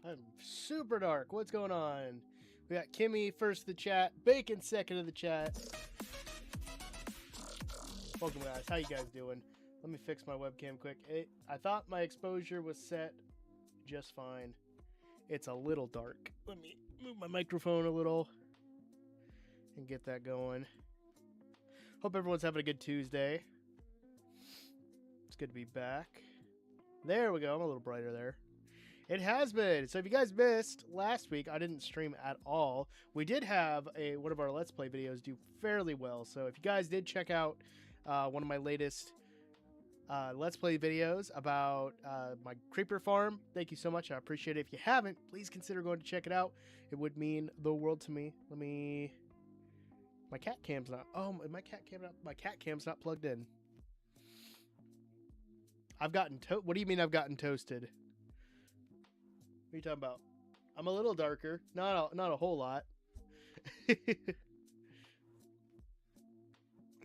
I'm super dark. What's going on? We got Kimmy first of the chat, Bacon second of the chat. Welcome, guys. How you guys doing? Let me fix my webcam quick. I thought my exposure was set just fine. It's a little dark. Let me move my microphone a little and get that going. Hope everyone's having a good Tuesday. It's good to be back. There we go. I'm a little brighter there. It has been. So if you guys missed last week, I didn't stream at all. We did have one of our Let's Play videos do fairly well. So if you guys did check out one of my latest Let's Play videos about my creeper farm, thank you so much. I appreciate it. If you haven't, please consider going to check it out. It would mean the world to me. My cat cam's not. Oh, my cat cam's not plugged in. I've gotten what do you mean I've gotten toasted? What are you talking about? I'm a little darker. Not a whole lot.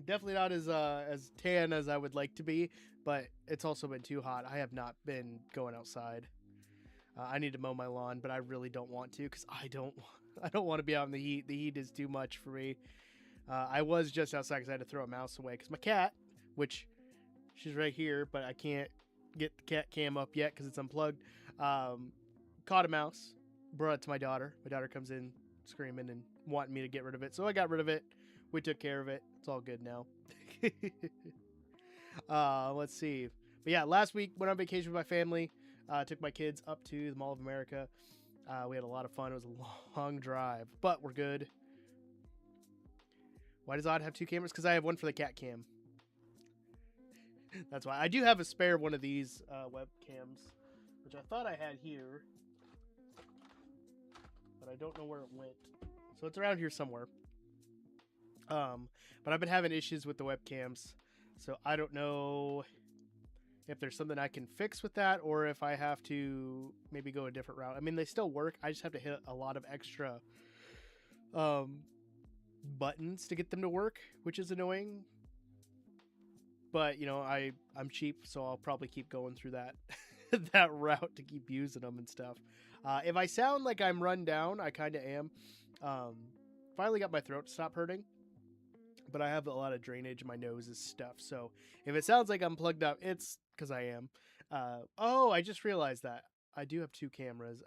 Definitely not as tan as I would like to be, but it's also been too hot. I have not been going outside. I need to mow my lawn, but I really don't want to because I don't want to be out in the heat. The heat is too much for me. I was just outside because I had to throw a mouse away because my cat, which she's right here, but I can't get the cat cam up yet because it's unplugged. Caught a mouse, brought it to my daughter. My daughter comes in screaming and wanting me to get rid of it. So I got rid of it. We took care of it. It's all good now. Let's see. But yeah, last week went on vacation with my family. Took my kids up to the Mall of America. We had a lot of fun. It was a long drive, but we're good. Why does Odd have two cameras? Because I have one for the cat cam. That's why. I do have a spare one of these webcams, which I thought I had here, but I don't know where it went. So it's around here somewhere. But I've been having issues with the webcams, so I don't know if there's something I can fix with that, or if I have to maybe go a different route. I mean, they still work. I just have to hit a lot of extra buttons to get them to work, which is annoying. But, you know, I'm cheap, so I'll probably keep going through that that route to keep using them and stuff. If I sound like I'm run down, I kind of am. Finally got my throat to stop hurting, but I have a lot of drainage in my nose and stuff. So if it sounds like I'm plugged up, it's because I am. Oh, I just realized that. I do have two cameras.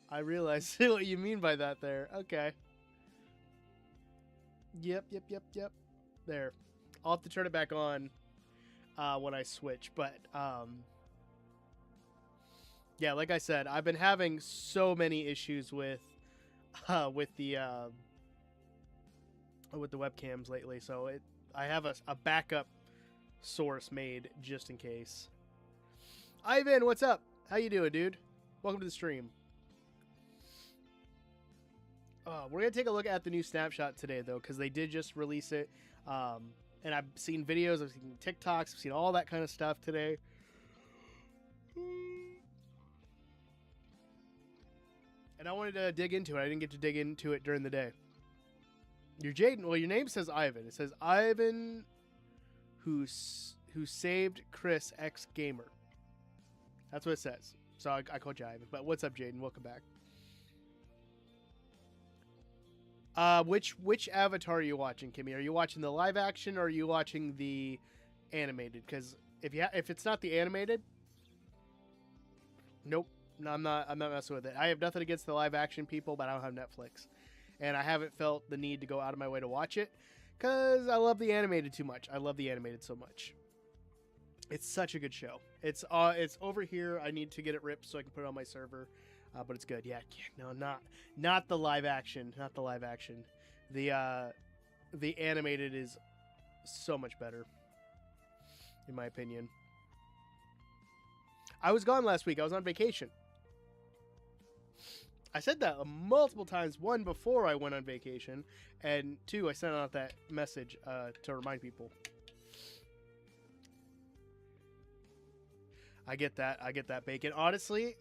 I realized what you mean by that there. Okay. Yep. There. I'll have to turn it back on when I switch. But yeah, like I said, I've been having so many issues with the webcams lately. So I have a backup source made just in case. Ivan, what's up? How you doing, dude? Welcome to the stream. We're going to take a look at the new snapshot today, though, because they did just release it. And I've seen videos, I've seen TikToks, I've seen all that kind of stuff today. And I wanted to dig into it. I didn't get to dig into it during the day. You're Jaden. Well, your name says Ivan. It says Ivan who saved Chris X Gamer. That's what it says. So I called you Ivan. But what's up, Jaden? Welcome back. Which avatar are you watching, Kimmy? Are you watching the live action or are you watching the animated? Because if it's not the animated, nope, no, I'm not messing with it. I have nothing against the live action people, but I don't have Netflix, and I haven't felt the need to go out of my way to watch it because I love the animated too much. I love the animated so much. It's such a good show. It's over here. I need to get it ripped so I can put it on my server. But it's good. Yeah, no, not the live action. Not the live action. The animated is so much better, in my opinion. I was gone last week. I was on vacation. I said that multiple times. One, before I went on vacation, and two, I sent out that message to remind people. I get that, Bacon. Honestly,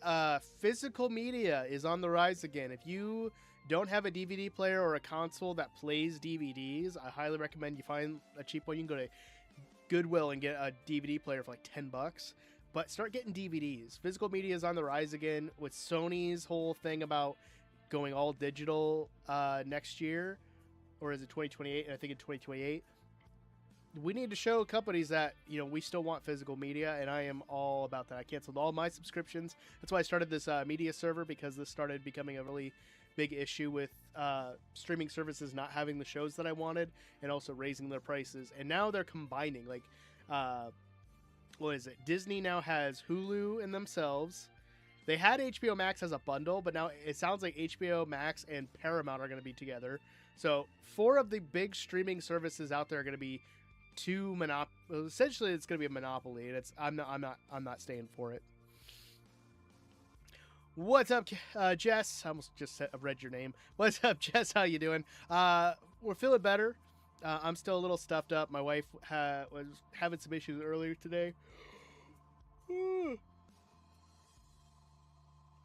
physical media is on the rise again. If you don't have a DVD player or a console that plays DVDs, I highly recommend you find a cheap one. You can go to Goodwill and get a DVD player for like $10. but start getting DVDs. Physical media is on the rise again with Sony's whole thing about going all digital next year, or is it 2028? I think in 2028. We need to show companies that, you know, we still want physical media, and I am all about that. I canceled all my subscriptions. That's why I started this media server, because this started becoming a really big issue with streaming services not having the shows that I wanted, and also raising their prices. And now they're combining, like, what is it? Disney now has Hulu in themselves. They had HBO Max as a bundle, but now it sounds like HBO Max and Paramount are going to be together. So 4 of the big streaming services out there are going to be essentially it's going to be a monopoly, and I'm not staying for it. What's up, Jess? I almost just read your name. What's up, Jess? How you doing? We're feeling better. I'm still a little stuffed up. My wife was having some issues earlier today. I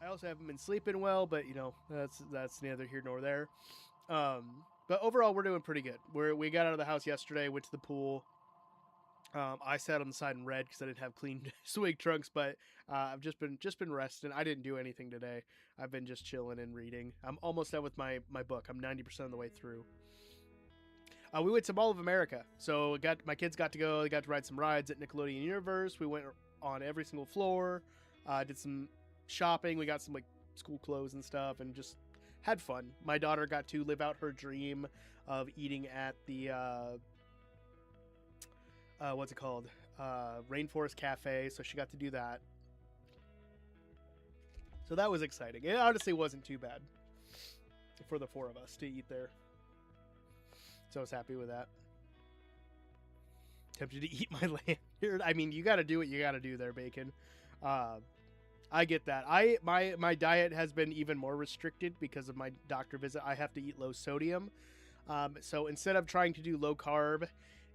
also haven't been sleeping well, but you know, that's neither here nor there. But overall, we're doing pretty good. We got out of the house yesterday, went to the pool. I sat on the side and read because I didn't have clean swig trunks, but I've just been resting. I didn't do anything today. I've been just chilling and reading. I'm almost done with my book. I'm 90% of the way through. We went to Mall of America, so my kids got to go. They got to ride some rides at Nickelodeon Universe. We went on every single floor, did some shopping. We got some like school clothes and stuff, and just had fun. My daughter got to live out her dream of eating at the what's it called? Rainforest Cafe. So she got to do that. So that was exciting. It honestly wasn't too bad for the 4 of us to eat there. So I was happy with that. Tempted to eat my lanyard. I mean, you got to do what you got to do there, Bacon. I get that. My diet has been even more restricted because of my doctor visit. I have to eat low sodium. So instead of trying to do low carb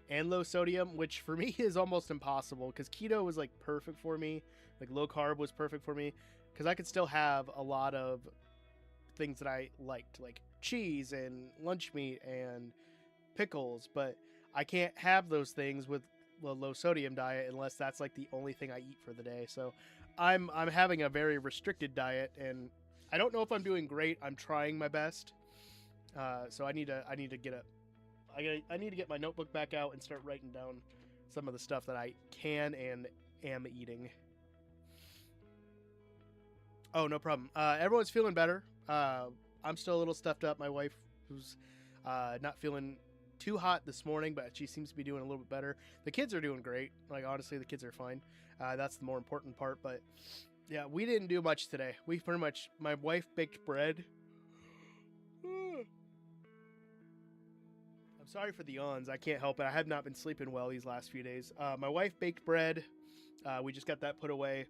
and low sodium, which for me is almost impossible, because keto was like perfect for me, like low carb was perfect for me, because I could still have a lot of things that I liked, like cheese and lunch meat and pickles, but I can't have those things with a low sodium diet unless that's like the only thing I eat for the day. So I'm having a very restricted diet, and I don't know if I'm doing great. I'm trying my best. So I need to get my notebook back out and start writing down some of the stuff that I can and am eating. Oh, no problem. Everyone's feeling better. I'm still a little stuffed up. My wife was not feeling too hot this morning, but she seems to be doing a little bit better. The kids are doing great. Like, honestly, the kids are fine. That's the more important part. But yeah, we didn't do much today. My wife baked bread. I'm sorry for the yawns. I can't help it. I have not been sleeping well these last few days. My wife baked bread. We just got that put away.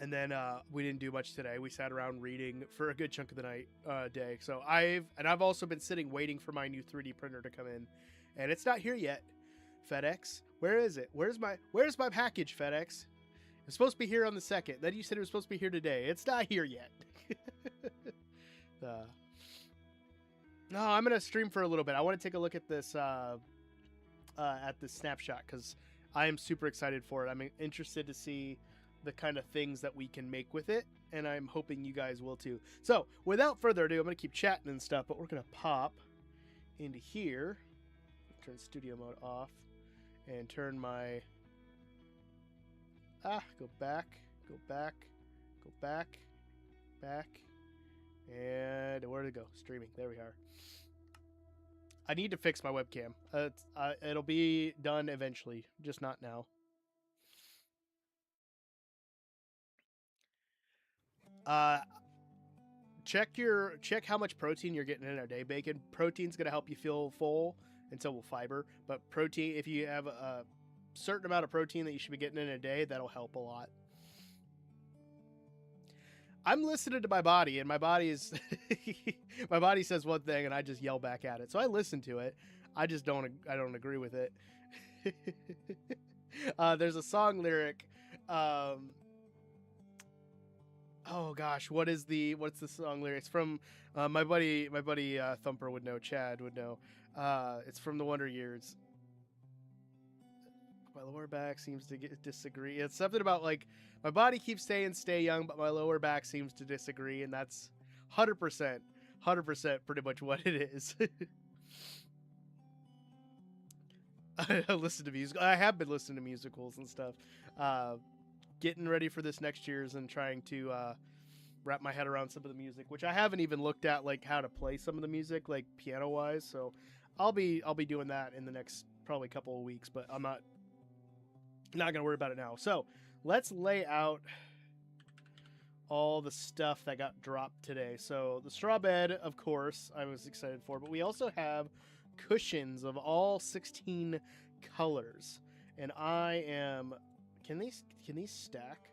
And then we didn't do much today. We sat around reading for a good chunk of the day. So I've also been sitting waiting for my new 3D printer to come in, and it's not here yet. FedEx, where is it? Where's my package, FedEx? It's supposed to be here on the 2nd. Then you said it was supposed to be here today. It's not here yet. No, I'm gonna stream for a little bit. I want to take a look at this snapshot because I am super excited for it. I'm interested to see the kind of things that we can make with it, and I'm hoping you guys will too. So without further ado, I'm gonna keep chatting and stuff, but we're gonna pop into here, turn studio mode off, and turn my go back, and where to go? Streaming. There we are. I need to fix my webcam. It'll be done eventually, just not now. Check how much protein you're getting in a day, Bacon. Protein's gonna help you feel full, and so will fiber. But protein, if you have a certain amount of protein that you should be getting in a day, that'll help a lot. I'm listening to my body, and my body is my body says one thing, and I just yell back at it. So I listen to it. I don't agree with it. There's a song lyric. Oh gosh, what's the song lyrics from? My buddy Thumper would know. Chad would know. It's from the Wonder Years. My lower back seems to disagree. It's something about like my body keeps saying stay young, but my lower back seems to disagree, and that's 100%, 100% pretty much what it is. I listen to music. I have been listening to musicals and stuff. Getting ready for this next year's and trying to wrap my head around some of the music, which I haven't even looked at, like how to play some of the music, like piano wise. So I'll be doing that in the next probably couple of weeks, but I'm not gonna worry about it now. So let's lay out all the stuff that got dropped today. So the straw bed, of course, I was excited for, but we also have cushions of all 16 colors, and I am. Can these stack?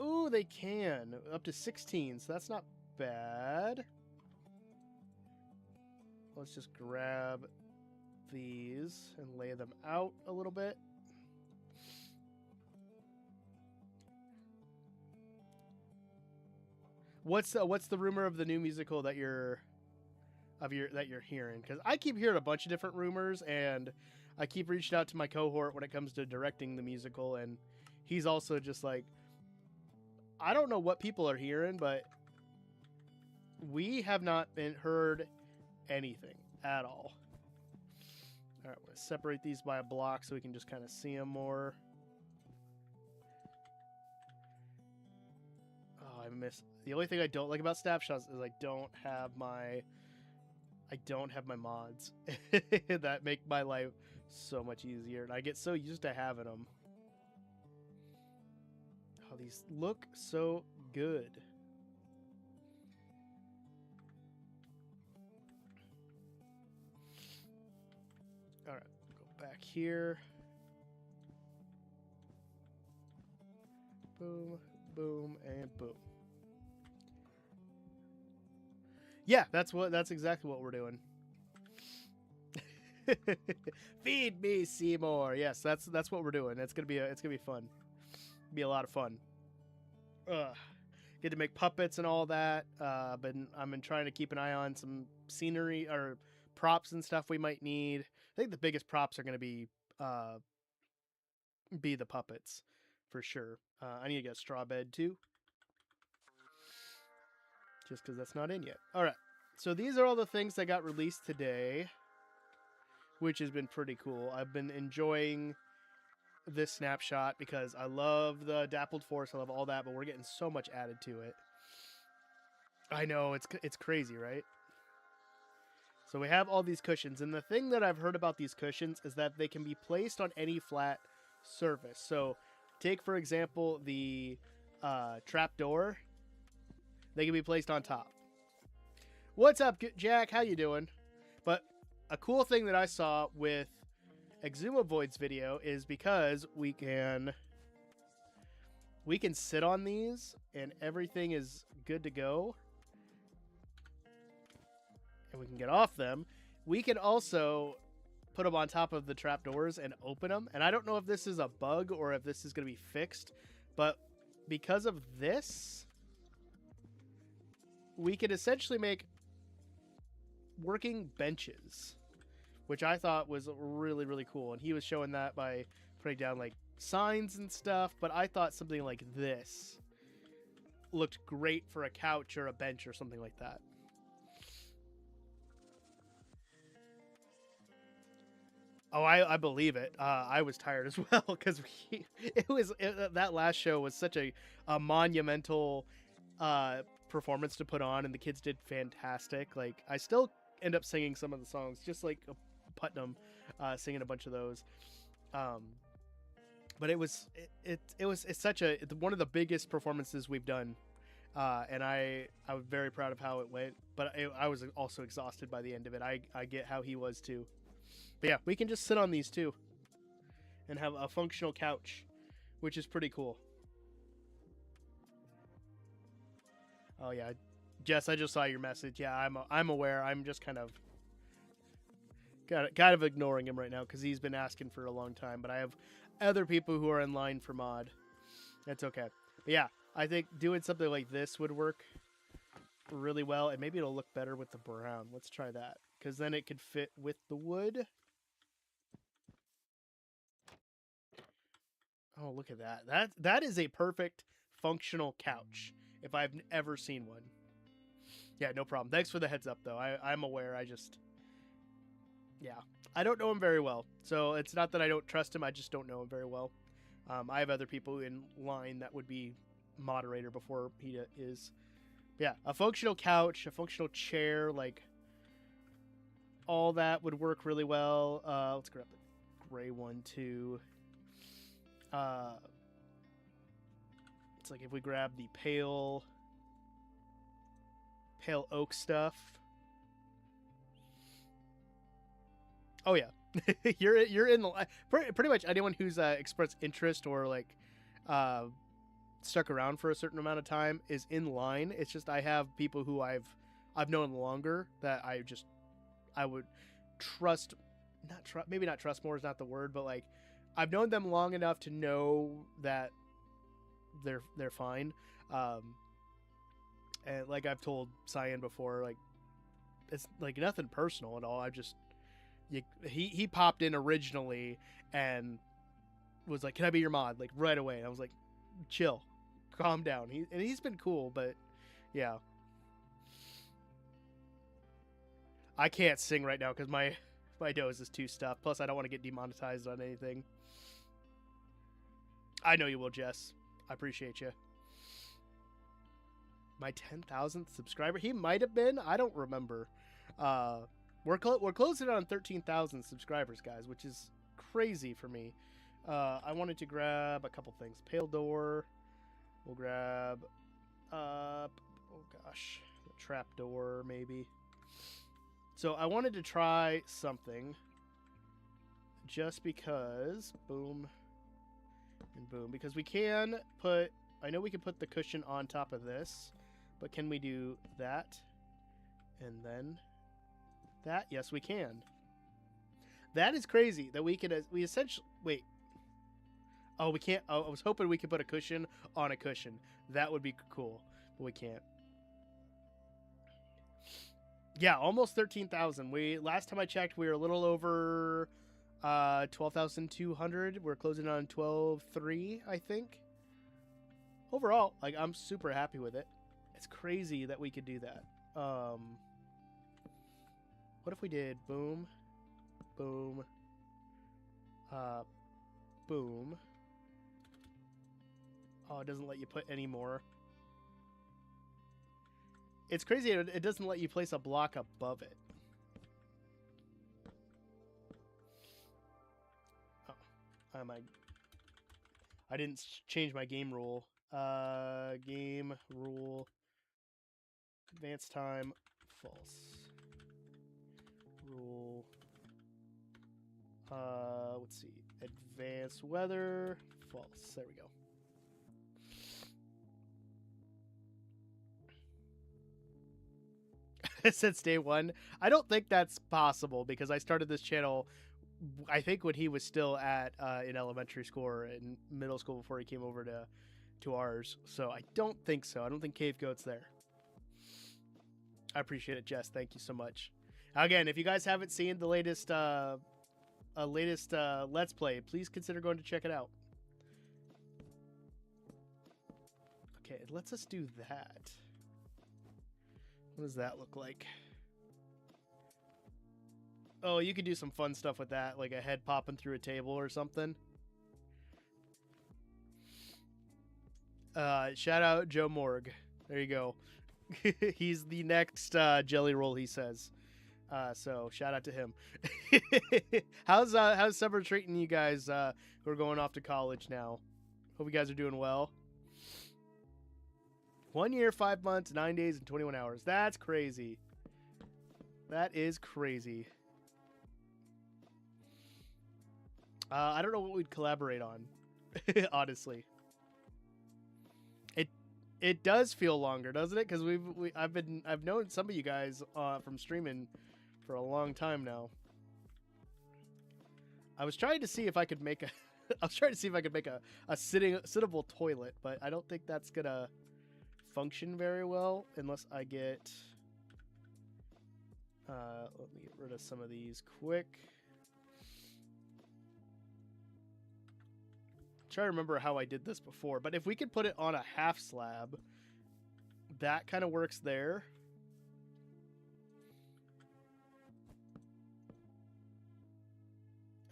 Ooh, they can up to 16, so that's not bad. Let's just grab these and lay them out a little bit. What's the rumor of the new musical that you're hearing? Because I keep hearing a bunch of different rumors, and I keep reaching out to my cohort when it comes to directing the musical, and he's also just like, I don't know what people are hearing, but we have not heard anything at all. All right, we're gonna separate these by a block so we can just kind of see them more. Oh, I miss. The only thing I don't like about snapshots is I don't have my mods that make my life so much easier, and I get so used to having them. Oh, these look so good. All right, go back here. Boom, boom, and boom. Yeah, that's exactly what we're doing. Feed me, Seymour. Yes, that's what we're doing. It's gonna be fun. Be a lot of fun. Get to make puppets and all that. But I've been trying to keep an eye on some scenery or props and stuff we might need. I think the biggest props are gonna be the puppets for sure. I need to get a straw bed too, just because that's not in yet. All right, so these are all the things that got released today, which has been pretty cool. I've been enjoying this snapshot because I love the dappled forest. I love all that, but we're getting so much added to it. I know, it's crazy, right? So we have all these cushions, and the thing that I've heard about these cushions is that they can be placed on any flat surface. So take, for example, the trapdoor. They can be placed on top. What's up, Jack? How you doing? But a cool thing that I saw with Exumavoid's video is because we can sit on these and everything is good to go, and we can get off them. We can also put them on top of the trapdoors and open them, and I don't know if this is a bug or if this is going to be fixed, but because of this, we can essentially make working benches, which I thought was really, really cool. And he was showing that by putting down like signs and stuff, but I thought something like this looked great for a couch or a bench or something like that. Oh, I believe it. I was tired as well because that last show was such a monumental performance to put on, and the kids did fantastic. Like, I still end up singing some of the songs, just like Putnam singing a bunch of those. But it's such one of the biggest performances we've done, and I was very proud of how it went. But I was also exhausted by the end of it. I get how he was too. But yeah, we can just sit on these too and have a functional couch, which is pretty cool. Oh yeah, Jess, I just saw your message. Yeah, I'm aware. I'm just kind of ignoring him right now because he's been asking for a long time. But I have other people who are in line for mod. That's okay. But yeah, I think doing something like this would work really well, and maybe it'll look better with the brown. Let's try that, because then it could fit with the wood. Oh, look at that. That is a perfect functional couch if I've ever seen one. Yeah, no problem. Thanks for the heads up, though. I'm aware. Yeah. I don't know him very well. So it's not that I don't trust him. I just don't know him very well. I have other people in line that would be moderator before he is. Yeah, a functional couch, a functional chair, like all that would work really well. Let's grab the gray one too. It's like if we grab the pale oak stuff. Oh yeah, you're in the pretty much anyone who's expressed interest or like stuck around for a certain amount of time is in line. It's just I have people who I've known longer that I would trust, maybe not trust more is not the word, but like I've known them long enough to know that they're fine. And like I've told Cyan before, like it's like nothing personal at all. He popped in originally and was like, "Can I be your mod?" Like right away. And I was like, "Chill, calm down." He's been cool, but yeah, I can't sing right now because my nose is too stuffed. Plus, I don't want to get demonetized on anything. I know you will, Jess. I appreciate you. My 10,000th subscriber. He might have been. I don't remember. We're closing on 13,000 subscribers, guys, which is crazy for me. I wanted to grab a couple things. Pale door. We'll grab oh gosh, a trap door maybe. So I wanted to try something just because boom and boom, because we can put, I know we can put the cushion on top of this, but can we do that and then that? Yes, we can. That is crazy that we essentially, wait. Oh, we can't. Oh, I was hoping we could put a cushion on a cushion. That would be cool, but we can't. Yeah, almost 13,000. Last time I checked, we were a little over 12,200. We're closing on 12,300, I think. Overall, like I'm super happy with it. It's crazy that we could do that. What if we did boom, boom, boom. Oh, it doesn't let you put any more. It's crazy. It doesn't let you place a block above it. Oh, I didn't change my game rule. Game rule. Advanced time. False. Rule. Let's see. Advanced weather. False. There we go. Since day one. I don't think that's possible because I started this channel, I think when he was still at in elementary school or in middle school before he came over to ours. So I don't think so. I don't think Cave Goat's there. I appreciate it, Jess. Thank you so much. Again, if you guys haven't seen the latest Let's Play, please consider going to check it out. Okay, it lets us do that. What does that look like? Oh, you could do some fun stuff with that, like a head popping through a table or something. Shout out Joe Morg. There you go. He's the next jelly roll, he says. So shout out to him. How's summer treating you guys who are going off to college now? Hope you guys are doing well. 1 year, 5 months, 9 days, and 21 hours. That's crazy. That is crazy. I don't know what we'd collaborate on, honestly. It does feel longer, doesn't it? Because I've known some of you guys from streaming for a long time now. I was trying to see if I could make a sittable toilet, but I don't think that's gonna function very well unless I get. Let me get rid of some of these quick. try to remember how I did this before, but if we could put it on a half slab, that kind of works there.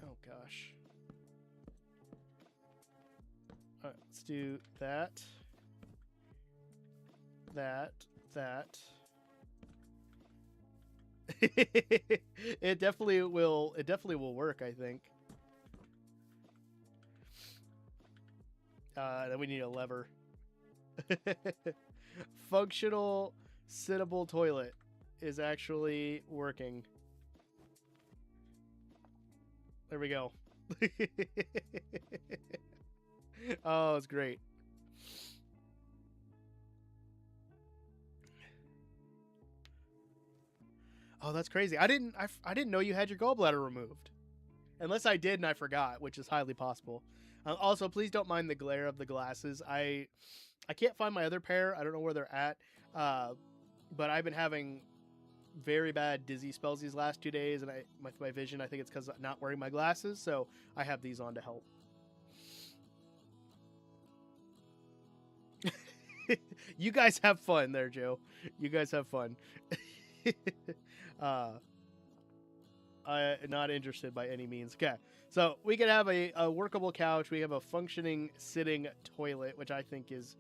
Oh gosh. All right, let's do that. That. It definitely will. It definitely will work, I think. Then we need a lever. Functional sittable toilet is actually working. There we go. Oh, it's great. Oh, that's crazy. I didn't know you had your gallbladder removed. Unless I did and I forgot, which is highly possible. Also, please don't mind the glare of the glasses. I can't find my other pair. I don't know where they're at. But I've been having very bad dizzy spells these last 2 days, and my vision, I think it's because I'm not wearing my glasses, so I have these on to help. You guys have fun there, Joe. You guys have fun. I'm not interested by any means. Okay, so we can have a workable couch. We have a functioning sitting toilet, which I think is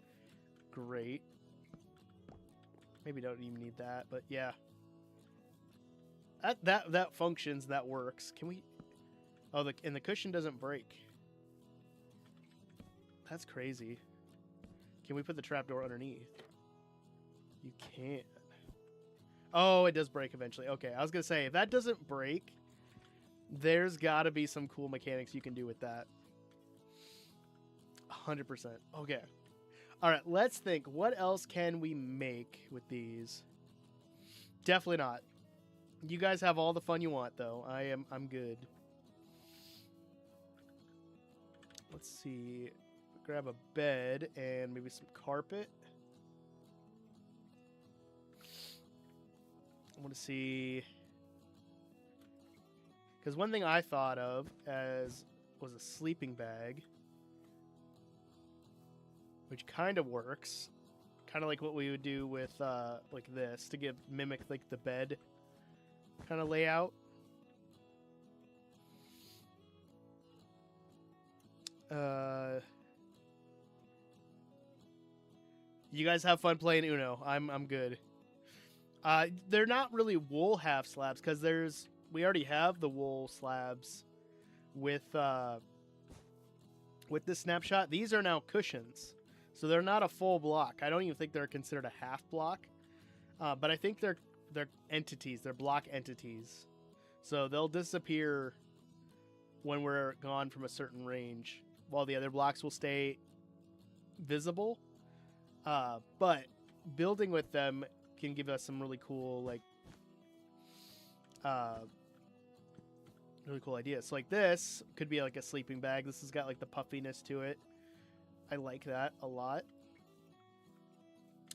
great. Maybe don't even need that, but yeah. That functions, that works. Can we... Oh, and the cushion doesn't break. That's crazy. Can we put the trapdoor underneath? You can't. Oh, it does break eventually. Okay, I was going to say, if that doesn't break, there's got to be some cool mechanics you can do with that. 100%. Okay. All right, let's think. What else can we make with these? Definitely not. You guys have all the fun you want, though. I'm good. Let's see. Grab a bed and maybe some carpet. I want to see, because one thing I thought of as was a sleeping bag, which kind of works, kind of like what we would do with like this to mimic like the bed kind of layout. You guys have fun playing Uno. I'm good. They're not really wool half slabs because we already have the wool slabs with this snapshot. These are now cushions, so they're not a full block. I don't even think they're considered a half block, but I think they're entities. They're block entities, so they'll disappear when we're gone from a certain range, while the other blocks will stay visible. But building with them can give us some really cool, like, really cool ideas. So like this could be like a sleeping bag. This has got like the puffiness to it. I like that a lot.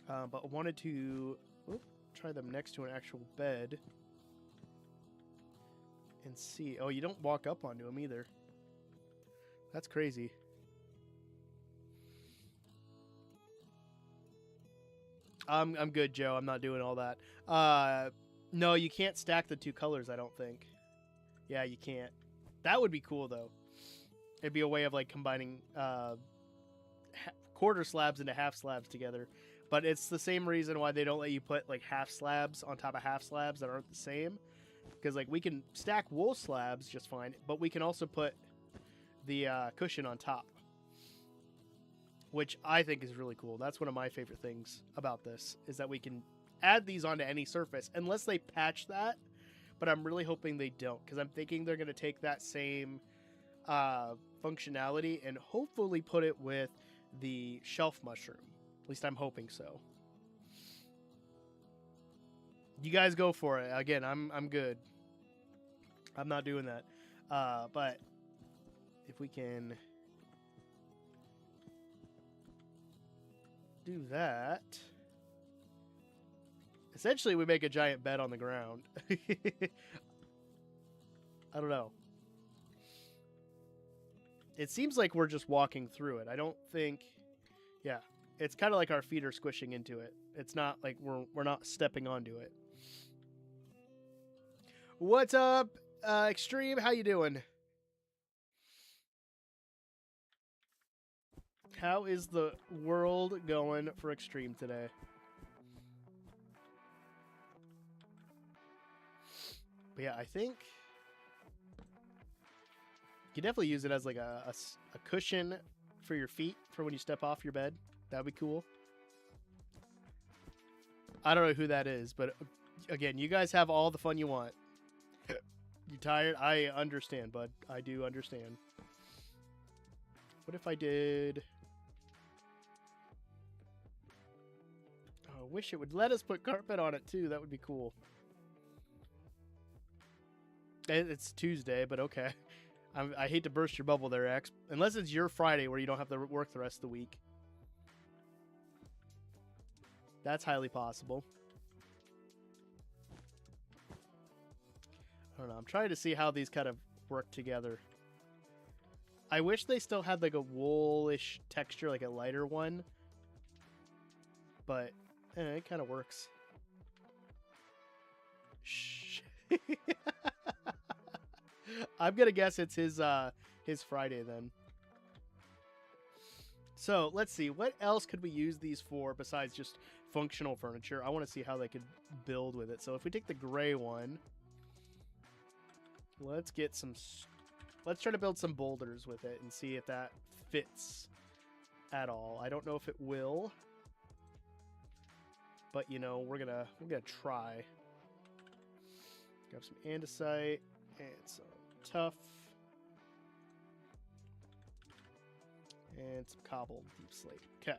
But I wanted to try them next to an actual bed and see. Oh, you don't walk up onto them either. That's crazy. I'm good, Joe. I'm not doing all that. No, you can't stack the two colors, I don't think. Yeah, you can't. That would be cool, though. It'd be a way of, like, combining quarter slabs into half slabs together. But it's the same reason why they don't let you put, like, half slabs on top of half slabs that aren't the same. Because, like, we can stack wool slabs just fine, but we can also put the cushion on top, which I think is really cool. That's one of my favorite things about this, is that we can add these onto any surface, unless they patch that, but I'm really hoping they don't, because I'm thinking they're going to take that same functionality and hopefully put it with the shelf mushroom. At least I'm hoping so. You guys go for it. Again, I'm good. I'm not doing that. But if we can do that, essentially we make a giant bed on the ground. I don't know. It seems like we're just walking through it. I don't think... Yeah, it's kind of like our feet are squishing into it. It's not like we're not stepping onto it. What's up, Extreme? How you doing? How is the world going for Extreme today? But yeah, I think you definitely use it as like a cushion for your feet for when you step off your bed. That'd be cool. I don't know who that is, but again, you guys have all the fun you want. You tired? I understand, bud. I do understand. What if I did... Oh, I wish it would let us put carpet on it, too. That would be cool. It's Tuesday, but okay. I hate to burst your bubble there, X. Unless it's your Friday where you don't have to work the rest of the week. That's highly possible. I don't know. I'm trying to see how these kind of work together. I wish they still had like a woolish texture, like a lighter one. But it kind of works. Shh. I'm gonna guess it's his Friday then. So let's see, what else could we use these for besides just functional furniture? I want to see how they could build with it. So if we take the gray one, let's get some. Let's try to build some boulders with it and see if that fits at all. I don't know if it will, but you know we're gonna try. Grab some andesite and some tough and some cobbled deep slate. Okay.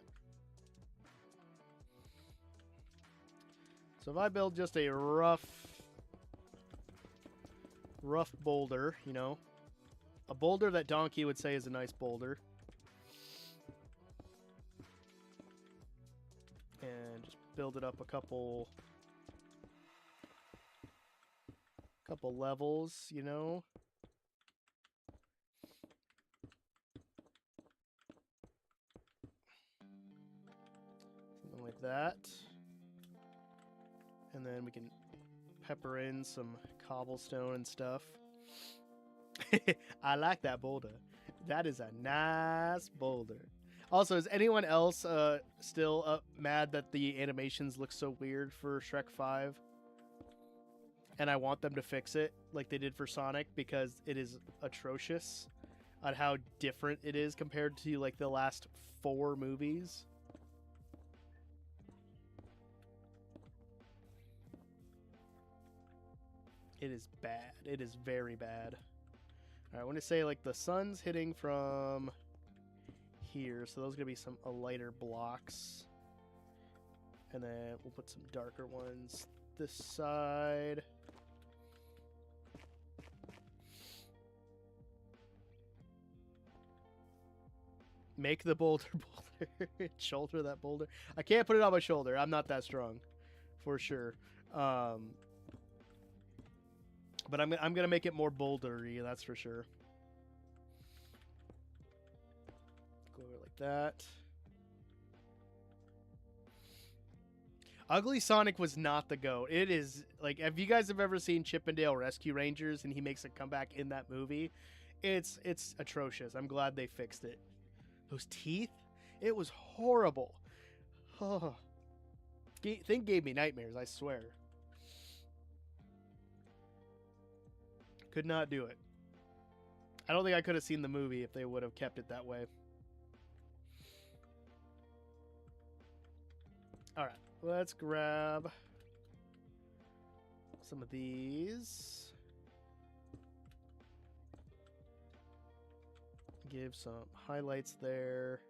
So if I build just a rough boulder, you know, a boulder that Donkey would say is a nice boulder, and just build it up a couple levels, you know. Something like that. And then we can pepper in some cobblestone and stuff. I like that boulder. That is a nice boulder. Also, is anyone else still mad that the animations look so weird for Shrek 5? And I want them to fix it like they did for Sonic, because it is atrocious on how different it is compared to like the last 4 movies. It is bad. It is very bad. All right, I want to say like the sun's hitting from here, so those are gonna be some lighter blocks, and then we'll put some darker ones this side. Make the boulder shoulder that boulder. I can't put it on my shoulder. I'm not that strong, for sure. But I'm gonna make it more bouldery. That's for sure. Go over like that. Ugly Sonic was not the GOAT. It is like, if you guys have ever seen Chippendale Rescue Rangers and he makes a comeback in that movie, it's atrocious. I'm glad they fixed it. Those teeth, it was horrible. Oh. Thing gave me nightmares, I swear. Could not do it. I don't think I could have seen the movie if they would have kept it that way. Alright, let's grab some of these. Give some highlights there.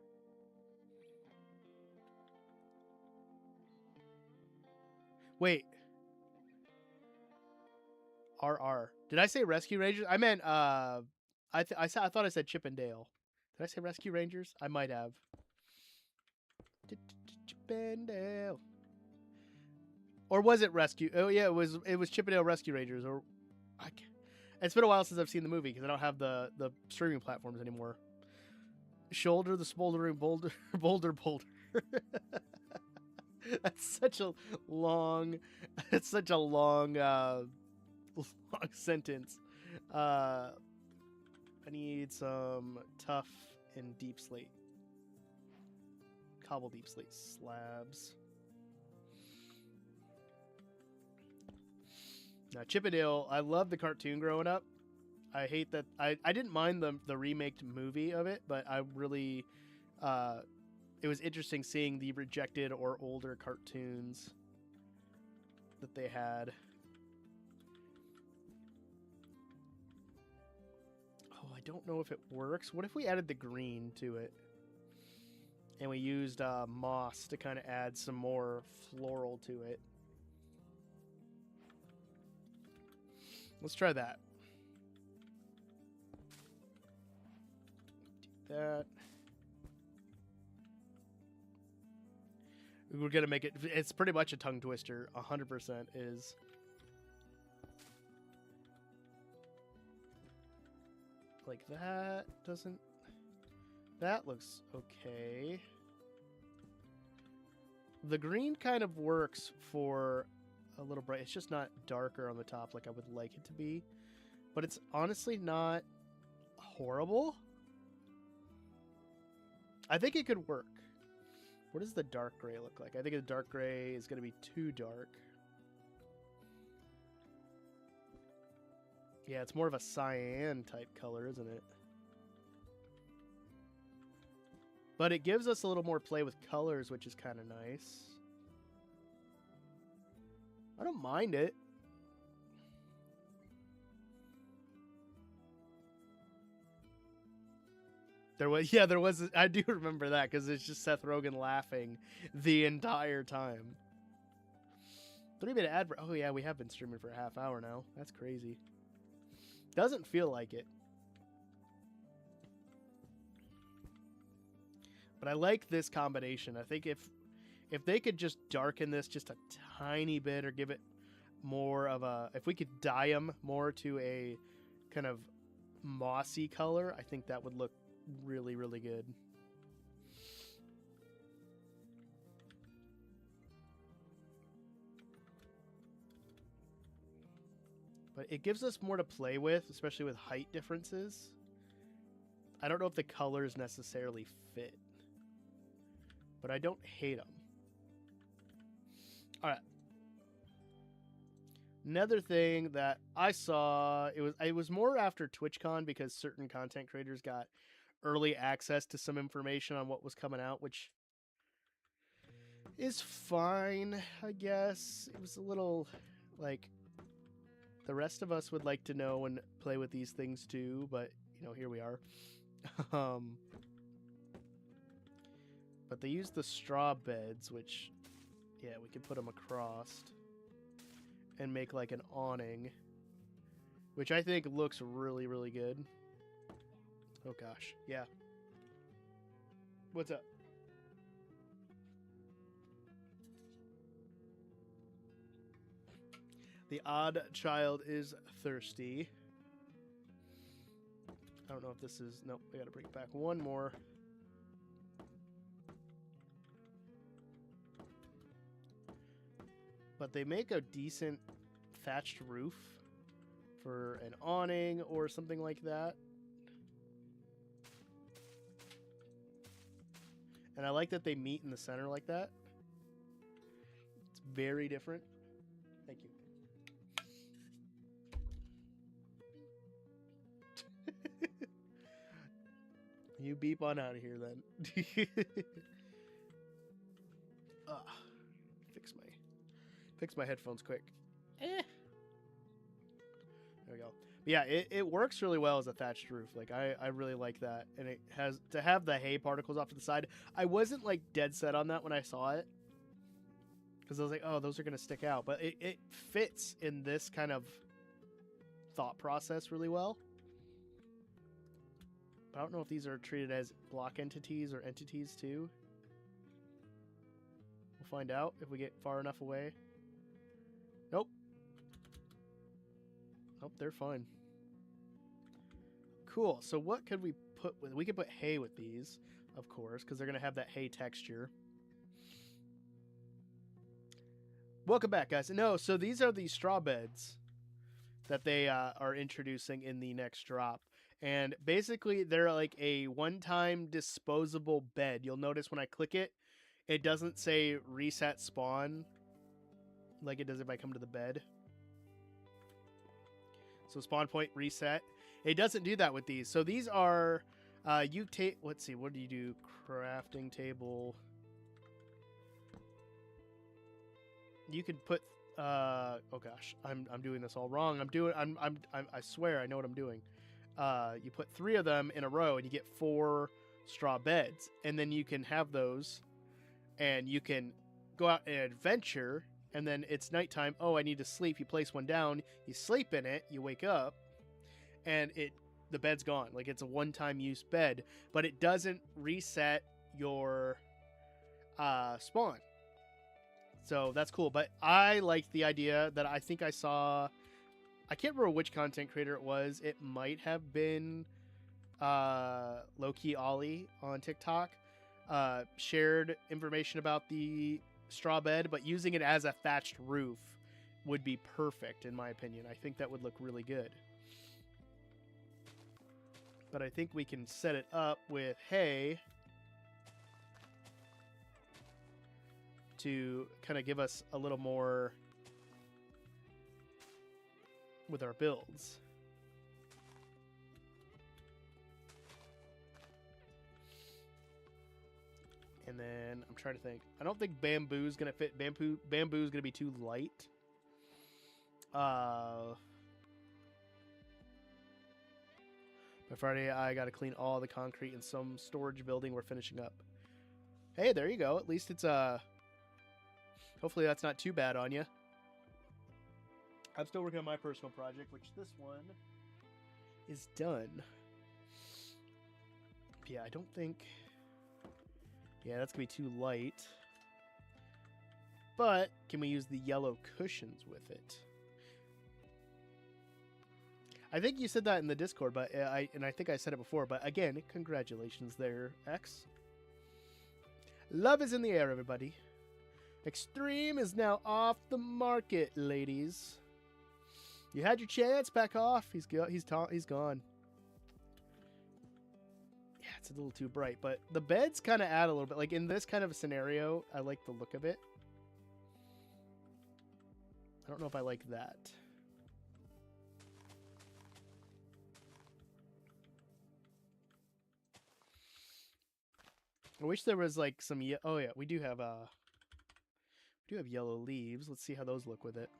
Wait. RR. Did I say Rescue Rangers? I meant I thought I said Chippendale. Did I say Rescue Rangers? I might have. Chippendale. Or was it Rescue? Oh yeah, it was Chippendale Rescue Rangers. Or it's been a while since I've seen the movie because I don't have the streaming platforms anymore. Shoulder the smoldering boulder, boulder. That's such a long, it's such a long, long sentence. I need some tough and deep slate. Cobble deep slate slabs. Now, Chippendale, I loved the cartoon growing up. I hate that I didn't mind the remaked movie of it, but I really it was interesting seeing the rejected or older cartoons that they had. Oh, I don't know if it works. What if we added the green to it? And we used moss to kind of add some more floral to it. Let's try that. Do that. We're going to make it... It's pretty much a tongue twister. 100% is. Like that doesn't... That looks okay. The green kind of works for a little bright. It's just not darker on the top like I would like it to be. But it's honestly not horrible. I think it could work. What does the dark gray look like? I think the dark gray is going to be too dark. Yeah, it's more of a cyan type color, isn't it? But it gives us a little more play with colors, which is kind of nice. I don't mind it. There was, I do remember that because it's just Seth Rogen laughing the entire time. 3-minute ad. Oh yeah, we have been streaming for a half hour now. That's crazy. Doesn't feel like it. But I like this combination. I think if they could just darken this just a tiny bit or give it more of a... If we could dye them more to a kind of mossy color, I think that would look really, really good. But it gives us more to play with, especially with height differences. I don't know if the colors necessarily fit, but I don't hate them. All right. Another thing that I saw, it was more after TwitchCon because certain content creators got early access to some information on what was coming out, which is fine, I guess. It was a little like the rest of us would like to know and play with these things too, but you know, here we are. But they used the straw beds, which, yeah, we could put them across and make like an awning, which I think looks really, really good. Oh gosh, yeah. What's up? The odd child is thirsty. I don't know if this is... Nope, I gotta bring it back one more. But they make a decent thatched roof for an awning or something like that. And I like that they meet in the center like that. It's very different. Thank you. You beep on out of here then. Fix my headphones quick. There we go. But yeah, it works really well as a thatched roof. Like I really like that. And it has to have the hay particles off to the side. I wasn't like dead set on that when I saw it, because I was like, oh, those are gonna stick out. But it fits in this kind of thought process really well. But I don't know if these are treated as block entities or entities too. We'll find out if we get far enough away. Nope. Nope, they're fine. Cool. So what could we put with? We could put hay with these, of course, because they're gonna have that hay texture. Welcome back, guys. No, so these are the straw beds that they are introducing in the next drop. And basically, they're like a one-time disposable bed. You'll notice when I click it, it doesn't say reset spawn like it does if I come to the bed. So spawn point reset. It doesn't do that with these. So these are, you take, let's see, what do you do? Crafting table. You could put, oh gosh, I'm doing this all wrong. I swear I know what I'm doing. You put 3 of them in a row and you get 4 straw beds, and then you can have those and you can go out and adventure, and then it's nighttime. Oh, I need to sleep. You place one down, you sleep in it, you wake up, and the bed's gone. Like, it's a one-time use bed, but it doesn't reset your spawn. So that's cool. But I liked the idea that I think I saw, I can't remember which content creator it was. It might have been Low-Key Ollie on TikTok. Shared information about the straw bed, but using it as a thatched roof would be perfect in my opinion. I think that would look really good. But I think we can set it up with hay to kind of give us a little more with our builds. And then I'm trying to think. I don't think bamboo's gonna fit. Bamboo's gonna be too light. By Friday, I gotta clean all the concrete in some storage building we're finishing up. Hey, there you go. At least it's hopefully that's not too bad on you. I'm still working on my personal project, which this one is done. Yeah, I don't think... Yeah, that's going to be too light. But can we use the yellow cushions with it? I think you said that in the Discord, but I think I said it before. But again, congratulations there, X. Love is in the air, everybody. Extreme is now off the market, ladies. You had your chance. Back off. He's gone. Yeah, it's a little too bright, but the beds kind of add a little bit. Like in this kind of a scenario, I like the look of it. I don't know if I like that. I wish there was like some. Oh yeah, we do have yellow leaves. Let's see how those look with it.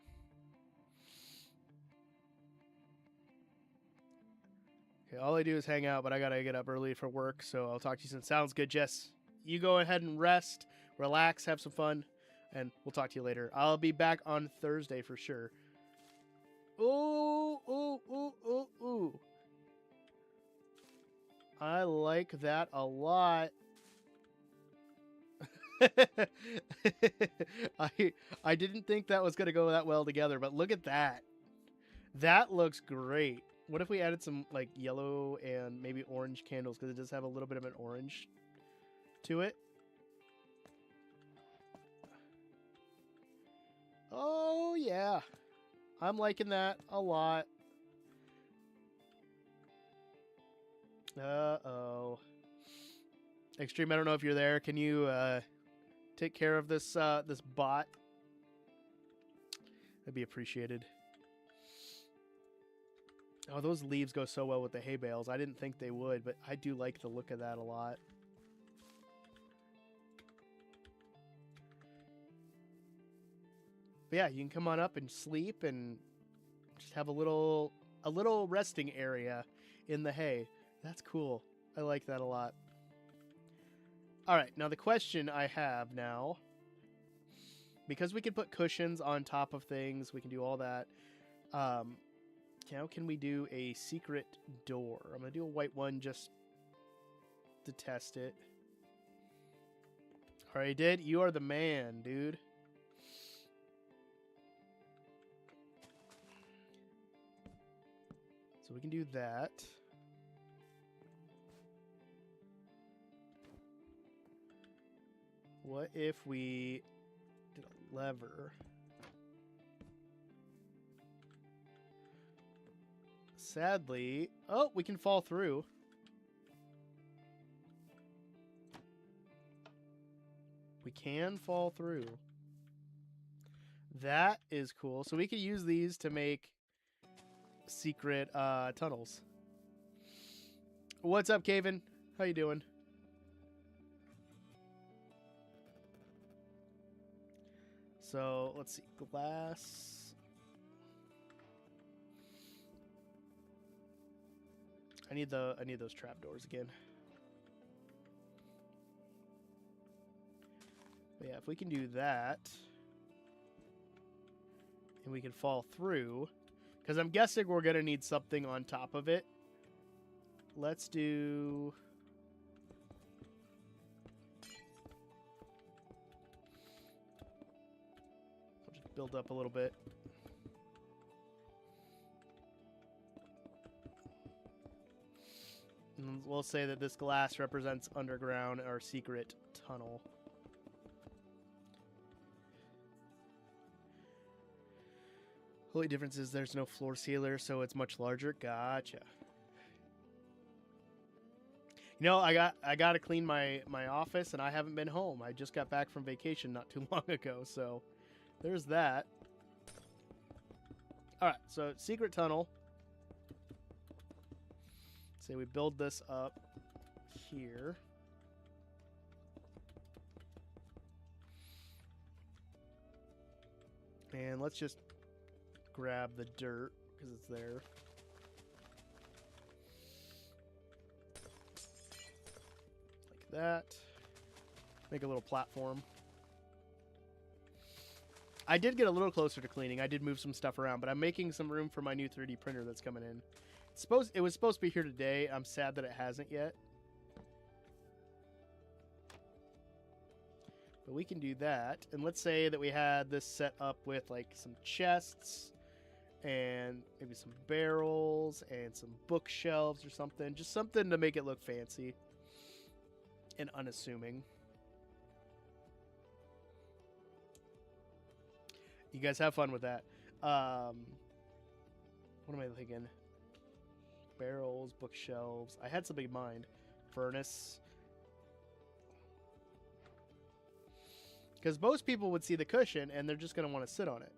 Okay, all I do is hang out, but I gotta get up early for work, so I'll talk to you soon. Sounds good, Jess. You go ahead and rest, relax, have some fun, and we'll talk to you later. I'll be back on Thursday for sure. Ooh, ooh, ooh, ooh, ooh. I like that a lot. I didn't think that was gonna go that well together, but look at that. That looks great. What if we added some like yellow and maybe orange candles, because it does have a little bit of an orange to it. Oh yeah, I'm liking that a lot. Uh-oh. Extreme, I don't know if you're there. Can you take care of this this bot? That'd be appreciated. Oh, those leaves go so well with the hay bales. I didn't think they would, but I do like the look of that a lot. But yeah, you can come on up and sleep and just have a little resting area in the hay. That's cool. I like that a lot. All right, now the question I have now, because we can put cushions on top of things, we can do all that. How can we do a secret door? I'm going to do a white one just to test it. All right, did. You are the man, dude. So we can do that. What if we did a lever? Sadly, oh, we can fall through. We can fall through. That is cool. So we could use these to make secret tunnels. What's up, Caven? How you doing? So let's see, glass. I need those trapdoors again. But yeah, if we can do that, and we can fall through, because I'm guessing we're gonna need something on top of it. Let's do. I'll just build up a little bit. And we'll say that this glass represents underground or secret tunnel. Only difference is there's no floor sealer, so it's much larger. Gotcha. You know, I got to clean my office, and I haven't been home. I just got back from vacation not too long ago, so there's that. All right, so secret tunnel. Say we build this up here. And let's just grab the dirt because it's there. Like that. Make a little platform. I did get a little closer to cleaning. I did move some stuff around, but I'm making some room for my new 3D printer that's coming in. It was supposed to be here today. I'm sad that it hasn't yet. But we can do that. And let's say that we had this set up with like some chests and maybe some barrels and some bookshelves or something. Just something to make it look fancy and unassuming. You guys have fun with that. What am I thinking? Barrels, bookshelves. I had something in mind. Furnace. Because most people would see the cushion and they're just going to want to sit on it.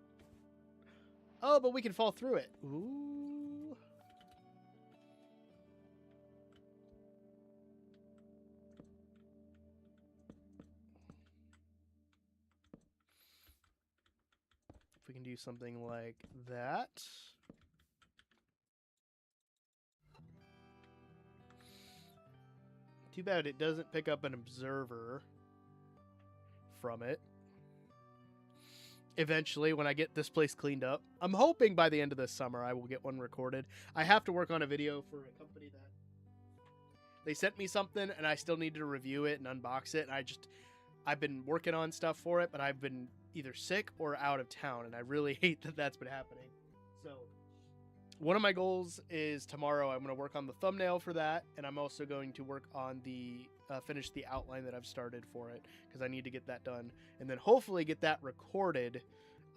Oh, but we can fall through it. Ooh. If we can do something like that. Too bad it doesn't pick up an observer from it. Eventually, when I get this place cleaned up. I'm hoping by the end of this summer I will get one recorded. I have to work on a video for a company that they sent me something and I still need to review it and unbox it. And I've been working on stuff for it, but I've been either sick or out of town, and I really hate that that's been happening. So one of my goals is tomorrow I'm going to work on the thumbnail for that, and I'm also going to work on the finish the outline that I've started for it, because I need to get that done, and then hopefully get that recorded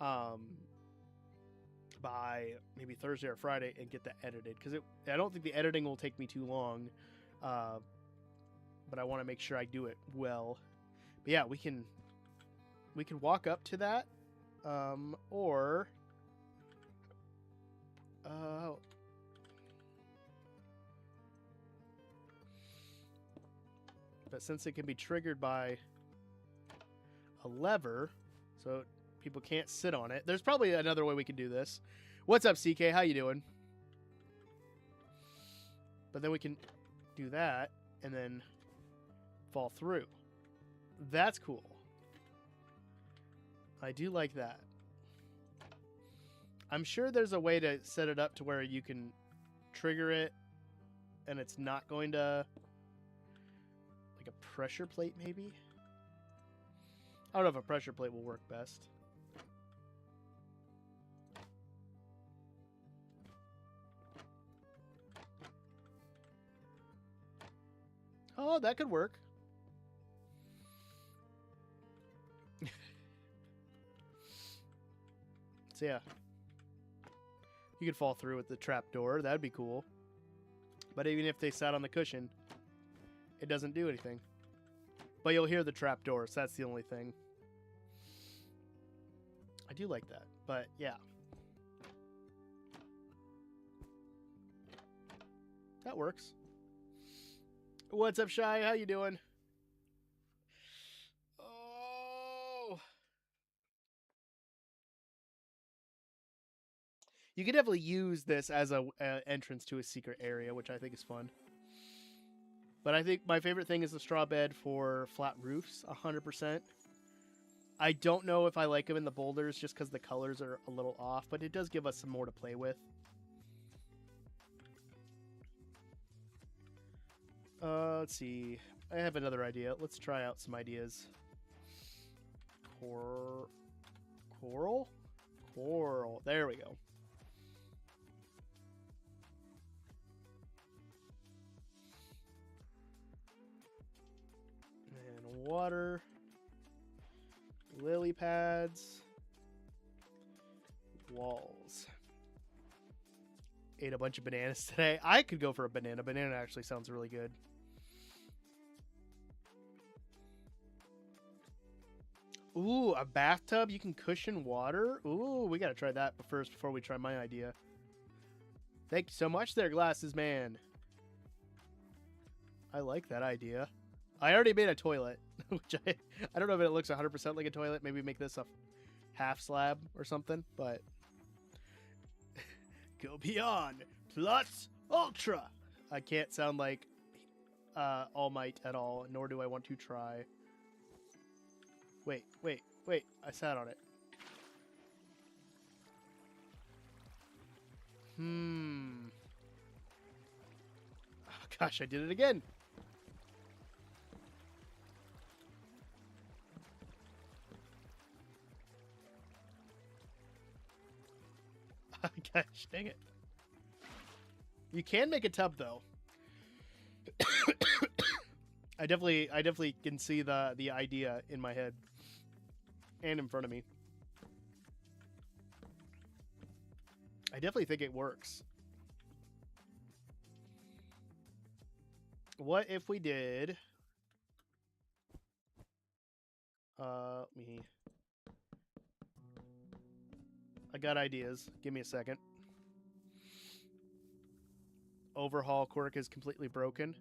by maybe Thursday or Friday and get that edited, because I don't think the editing will take me too long, but I want to make sure I do it well. But yeah, we can walk up to that, or but since it can be triggered by a lever, so people can't sit on it, there's probably another way we can do this. What's up, CK? How you doing? But then we can do that and then fall through. That's cool. I do like that. I'm sure there's a way to set it up to where you can trigger it and it's not going to... like a pressure plate, maybe? I don't know if a pressure plate will work best. Oh, that could work. So yeah. You could fall through with the trapdoor. That'd be cool. But even if they sat on the cushion, it doesn't do anything. But you'll hear the trapdoor, so that's the only thing. I do like that. But yeah. That works. What's up, Shy? How you doing? Oh. You can definitely use this as a entrance to a secret area, which I think is fun. But I think my favorite thing is the straw bed for flat roofs, 100%. I don't know if I like them in the boulders just because the colors are a little off, but it does give us some more to play with. Let's see. I have another idea. Let's try out some ideas. Coral? Coral. There we go. And water. Lily pads. Walls. Ate a bunch of bananas today. I could go for a banana. Banana actually sounds really good. Ooh, a bathtub you can cushion water? Ooh, we gotta try that first before we try my idea. Thank you so much there, Glasses Man. I like that idea. I already made a toilet, which I don't know if it looks 100% like a toilet. Maybe make this a half slab or something, but... Go beyond plus ultra. I can't sound like All Might at all, nor do I want to try. Wait. I sat on it. Oh, gosh, I did it again. Gosh, dang it. You can make a tub though. I definitely can see the idea in my head and in front of me. I definitely think it works. What if we did I got ideas. Give me a second. Overhaul quirk is completely broken.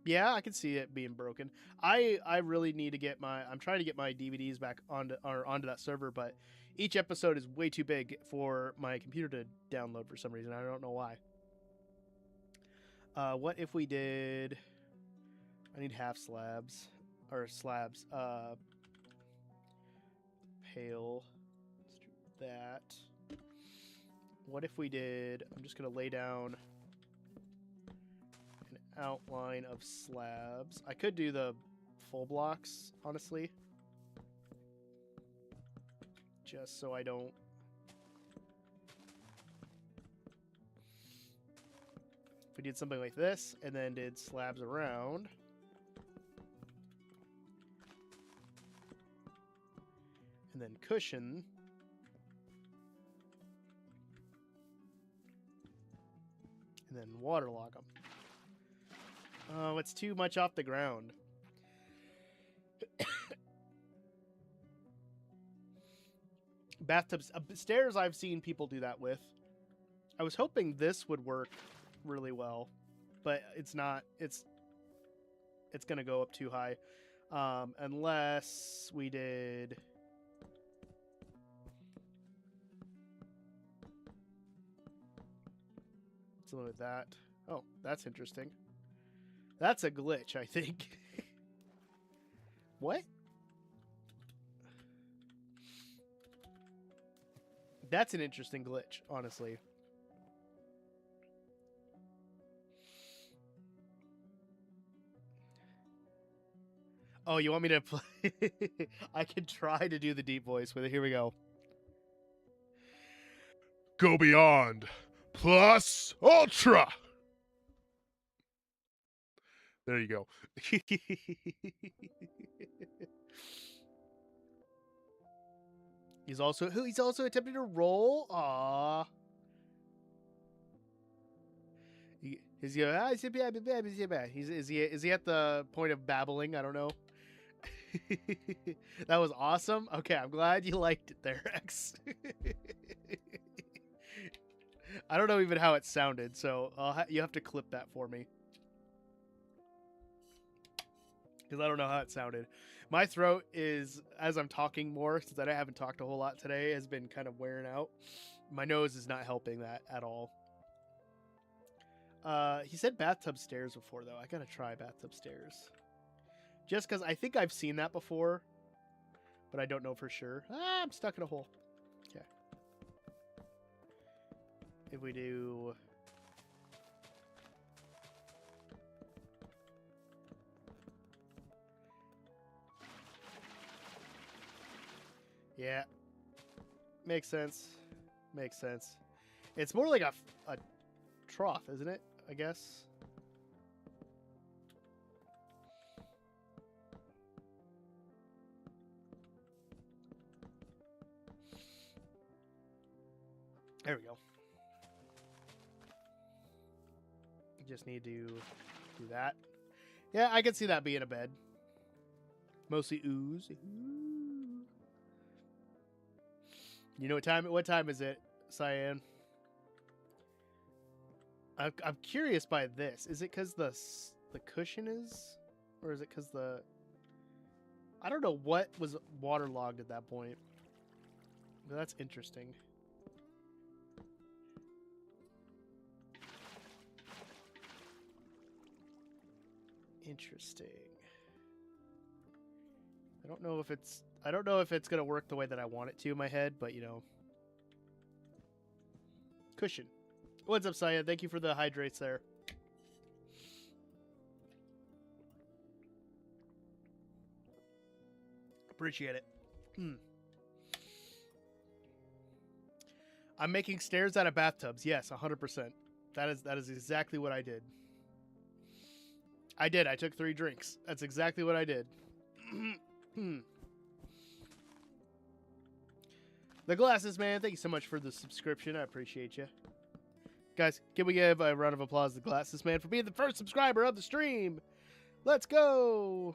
Yeah, I can see it being broken. I really need to get I'm trying to get my DVDs back onto that server, but each episode is way too big for my computer to download for some reason. I don't know why. What if we did... I need half slabs. Or slabs. Pale. Let's do that. What if we did... I'm just going to lay down an outline of slabs. I could do the full blocks, honestly. Just so I don't... If we did something like this, and then did slabs around... and then cushion... and then waterlog them. Oh, it's too much off the ground. Bathtubs, stairs I've seen people do that with. I was hoping this would work really well, but it's not. It's gonna go up too high, unless we did. Something like that. Oh, that's interesting. That's a glitch, I think. What? That's an interesting glitch, honestly. Oh, you want me to play? I can try to do the deep voice with it. Here we go. Go beyond plus ultra. There you go. He's also attempting to roll. Aww. Is he at the point of babbling? I don't know. That was awesome. Okay, I'm glad you liked it there, X. I don't know even how it sounded, so you have to clip that for me. Because I don't know how it sounded. My throat is, as I'm talking more, since I haven't talked a whole lot today, has been kind of wearing out. My nose is not helping that at all. He said bathtub stairs before, though. I gotta try bathtub stairs. Just because I think I've seen that before, but I don't know for sure. Ah, I'm stuck in a hole. Okay. If we do... Yeah. Makes sense. Makes sense. It's more like a trough, isn't it? I guess. There we go. Just need to do that. Yeah, I can see that being a bed. Mostly ooze. Ooh. You know what time is it, Cyan? I'm curious by this. Is it because the cushion is, or is it because the? I don't know what was waterlogged at that point. But that's interesting. Interesting. I don't know if it's gonna work the way that I want it to in my head, but you know. Cushion. What's up, Saya? Thank you for the hydrates there. Appreciate it. I'm making stairs out of bathtubs. Yes, 100%. That is exactly what I did. I took 3 drinks. That's exactly what I did. The glasses, man. Thank you so much for the subscription. I appreciate you. Guys, can we give a round of applause to Glasses Man for being the first subscriber of the stream? Let's go!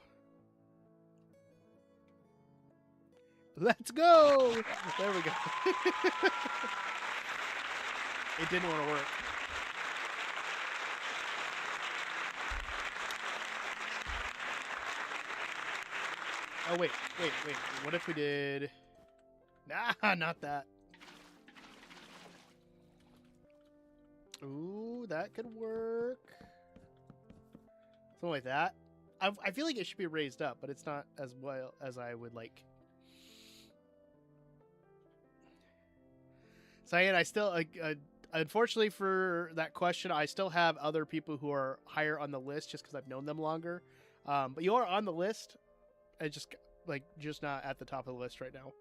Let's go! There we go. It didn't want to work. Oh, wait. What if we did... Nah, not that. Ooh, that could work. Something like that. I feel like it should be raised up, but it's not as well as I would like. Cyan, I still, unfortunately for that question, I still have other people who are higher on the list just because I've known them longer. But you are on the list. I just not at the top of the list right now.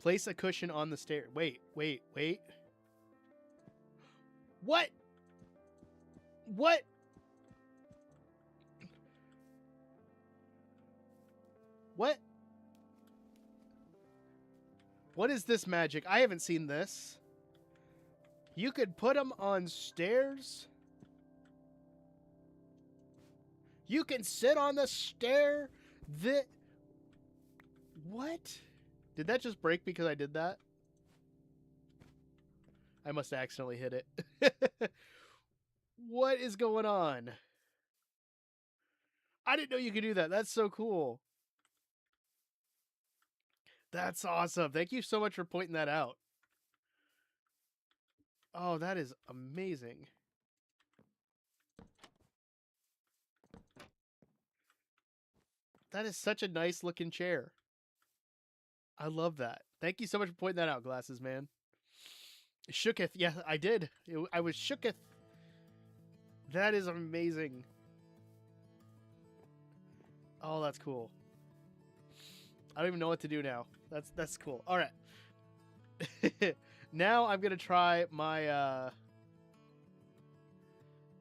Place a cushion on the stair. Wait. What? What? What? What is this magic? I haven't seen this. You could put them on stairs. You can sit on the stair. What? Did that just break because I did that? I must have accidentally hit it. What is going on? I didn't know you could do that. That's so cool. That's awesome. Thank you so much for pointing that out. Oh, that is amazing. That is such a nice looking chair. I love that. Thank you so much for pointing that out, Glasses Man. Shooketh. Yeah, I did. I was shooketh. That is amazing. Oh, that's cool. I don't even know what to do now. That's cool. All right. Now I'm going to try my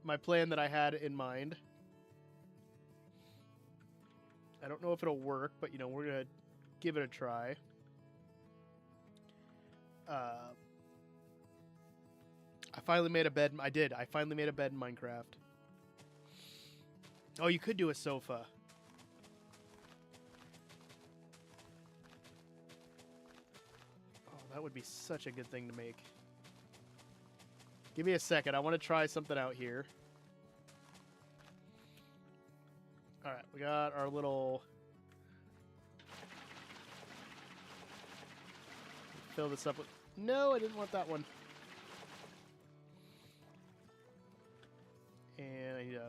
my plan that I had in mind. I don't know if it'll work, but you know, we're going to give it a try. I finally made a bed. I did. I finally made a bed in Minecraft. Oh, you could do a sofa. Oh, that would be such a good thing to make. Give me a second. I want to try something out here. All right, we got our little... Fill this up with... No, I didn't want that one. And I need to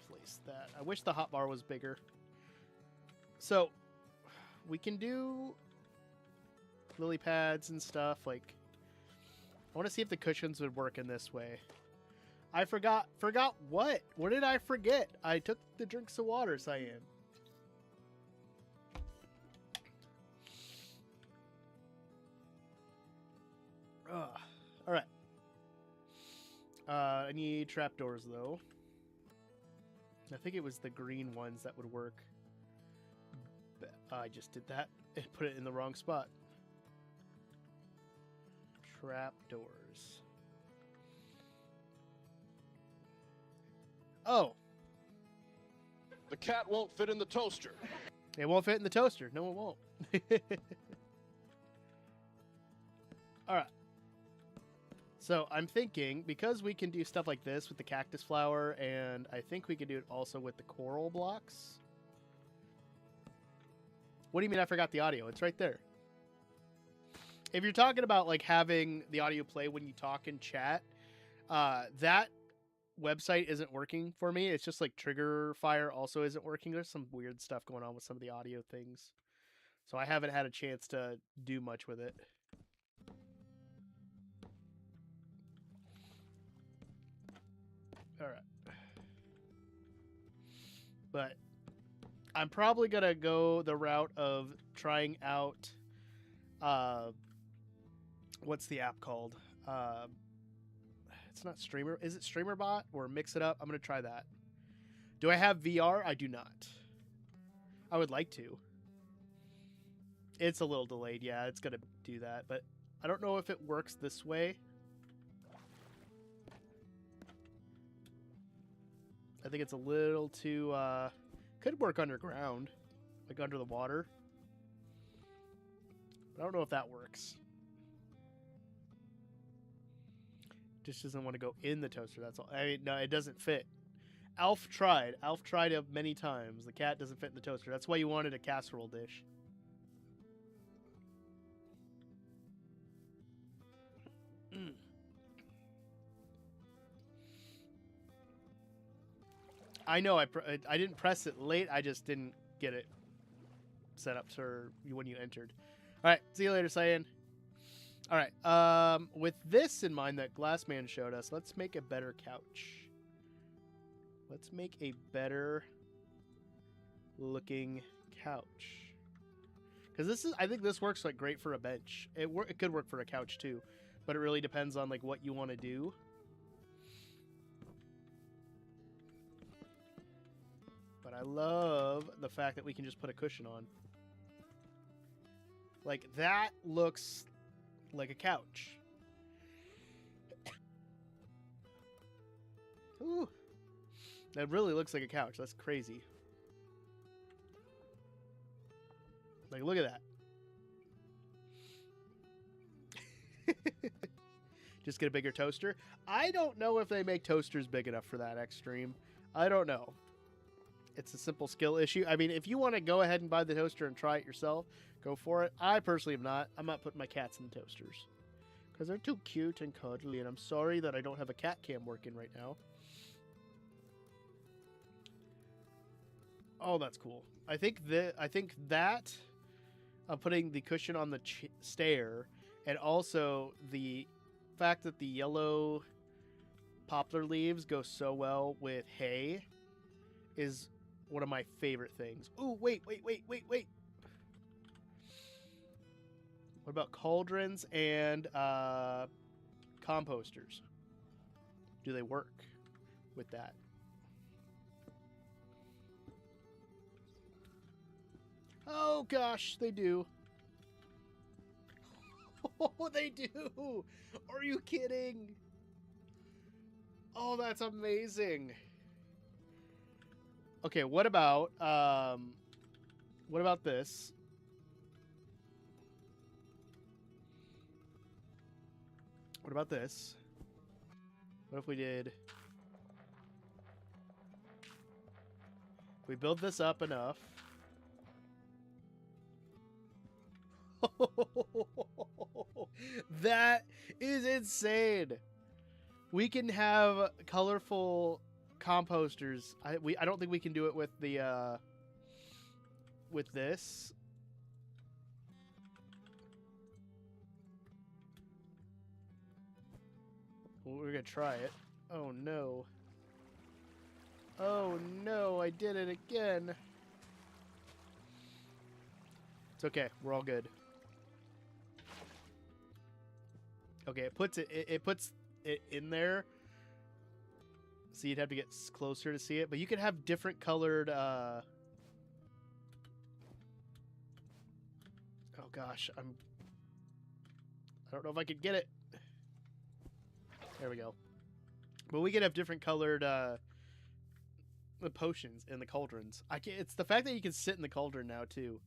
replace that. I wish the hotbar was bigger. So, we can do lily pads and stuff. Like, I want to see if the cushions would work in this way. I forgot what? What did I forget? I took the drinks of water, Cyan. All right. I need trapdoors, though. I think it was the green ones that would work. I just did that and put it in the wrong spot. Trapdoors. Oh. The cat won't fit in the toaster. It won't fit in the toaster. No, it won't. All right. So I'm thinking, because we can do stuff like this with the cactus flower, and I think we can do it also with the coral blocks. What do you mean I forgot the audio? It's right there. If you're talking about like having the audio play when you talk in chat, that website isn't working for me. It's just like Trigger Fire also isn't working. There's some weird stuff going on with some of the audio things. So I haven't had a chance to do much with it. All right. But I'm probably going to go the route of trying out, what's the app called? It's not Streamer. Is it StreamerBot or Mix It Up? I'm going to try that. Do I have VR? I do not. I would like to. It's a little delayed. Yeah, it's going to do that. But I don't know if it works this way. I think it's a little too, could work underground, like under the water. But I don't know if that works. Just doesn't want to go in the toaster, that's all. I mean, no, it doesn't fit. Alf tried. Alf tried it many times. The cat doesn't fit in the toaster. That's why you wanted a casserole dish. I know I didn't press it late. I just didn't get it set up for when you entered. All right. See you later, Cyan. All right. With this in mind that Glassman showed us, let's make a better couch. Let's make a better looking couch. Because this is, I think this works like great for a bench. It could work for a couch too, but it really depends on like what you want to do. But I love the fact that we can just put a cushion on. Like, that looks like a couch. Ooh. That really looks like a couch. That's crazy. Like, look at that. Just get a bigger toaster. I don't know if they make toasters big enough for that, Extreme. I don't know. It's a simple skill issue. I mean, if you want to go ahead and buy the toaster and try it yourself, go for it. I personally am not. I'm not putting my cats in the toasters because they're too cute and cuddly, and I'm sorry that I don't have a cat cam working right now. Oh, that's cool. I think that putting the cushion on the stair, and also the fact that the yellow poplar leaves go so well with hay is one of my favorite things. Ooh, wait. What about cauldrons and composters? Do they work with that? Oh gosh, they do. Oh, they do. Are you kidding? Oh, that's amazing. Okay, what about this? What about this? What if we did... we build this up enough. That is insane. We can have colorful composters. I don't think we can do it with the with this. We're gonna try it. Oh no. Oh no, I did it again. It's okay. We're all good. Okay, it puts it in there. So you'd have to get closer to see it, but you could have different colored oh gosh, I don't know if I could get it. There we go. But we could have different colored the potions in the cauldrons. It's the fact that you can sit in the cauldron now too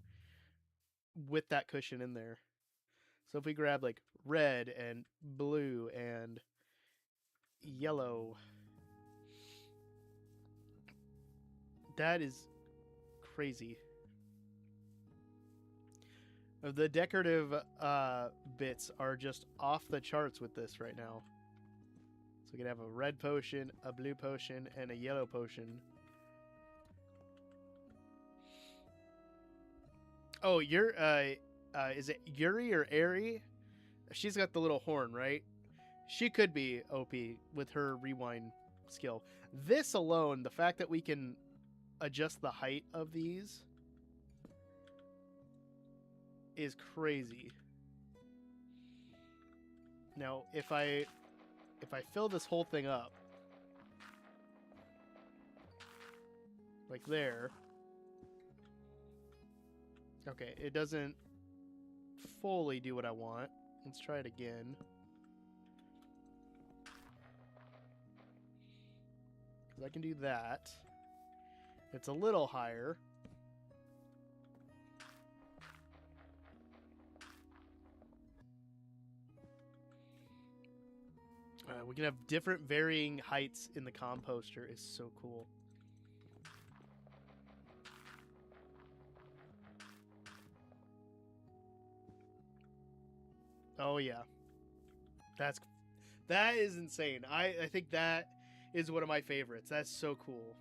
with that cushion in there. So if we grab like red and blue and yellow, that is crazy. The decorative bits are just off the charts with this right now. So we can have a red potion, a blue potion, and a yellow potion. Oh, you're is it Yuri or Ari? She's got the little horn, right? She could be OP with her rewind skill. This alone, the fact that we can adjust the height of these is crazy. Now, if I fill this whole thing up like there, okay, it doesn't fully do what I want. Let's try it again. Because I can do that. It's a little higher. We can have different varying heights in the composter. Is so cool. Oh yeah, that is insane. I think that is one of my favorites. That's so cool.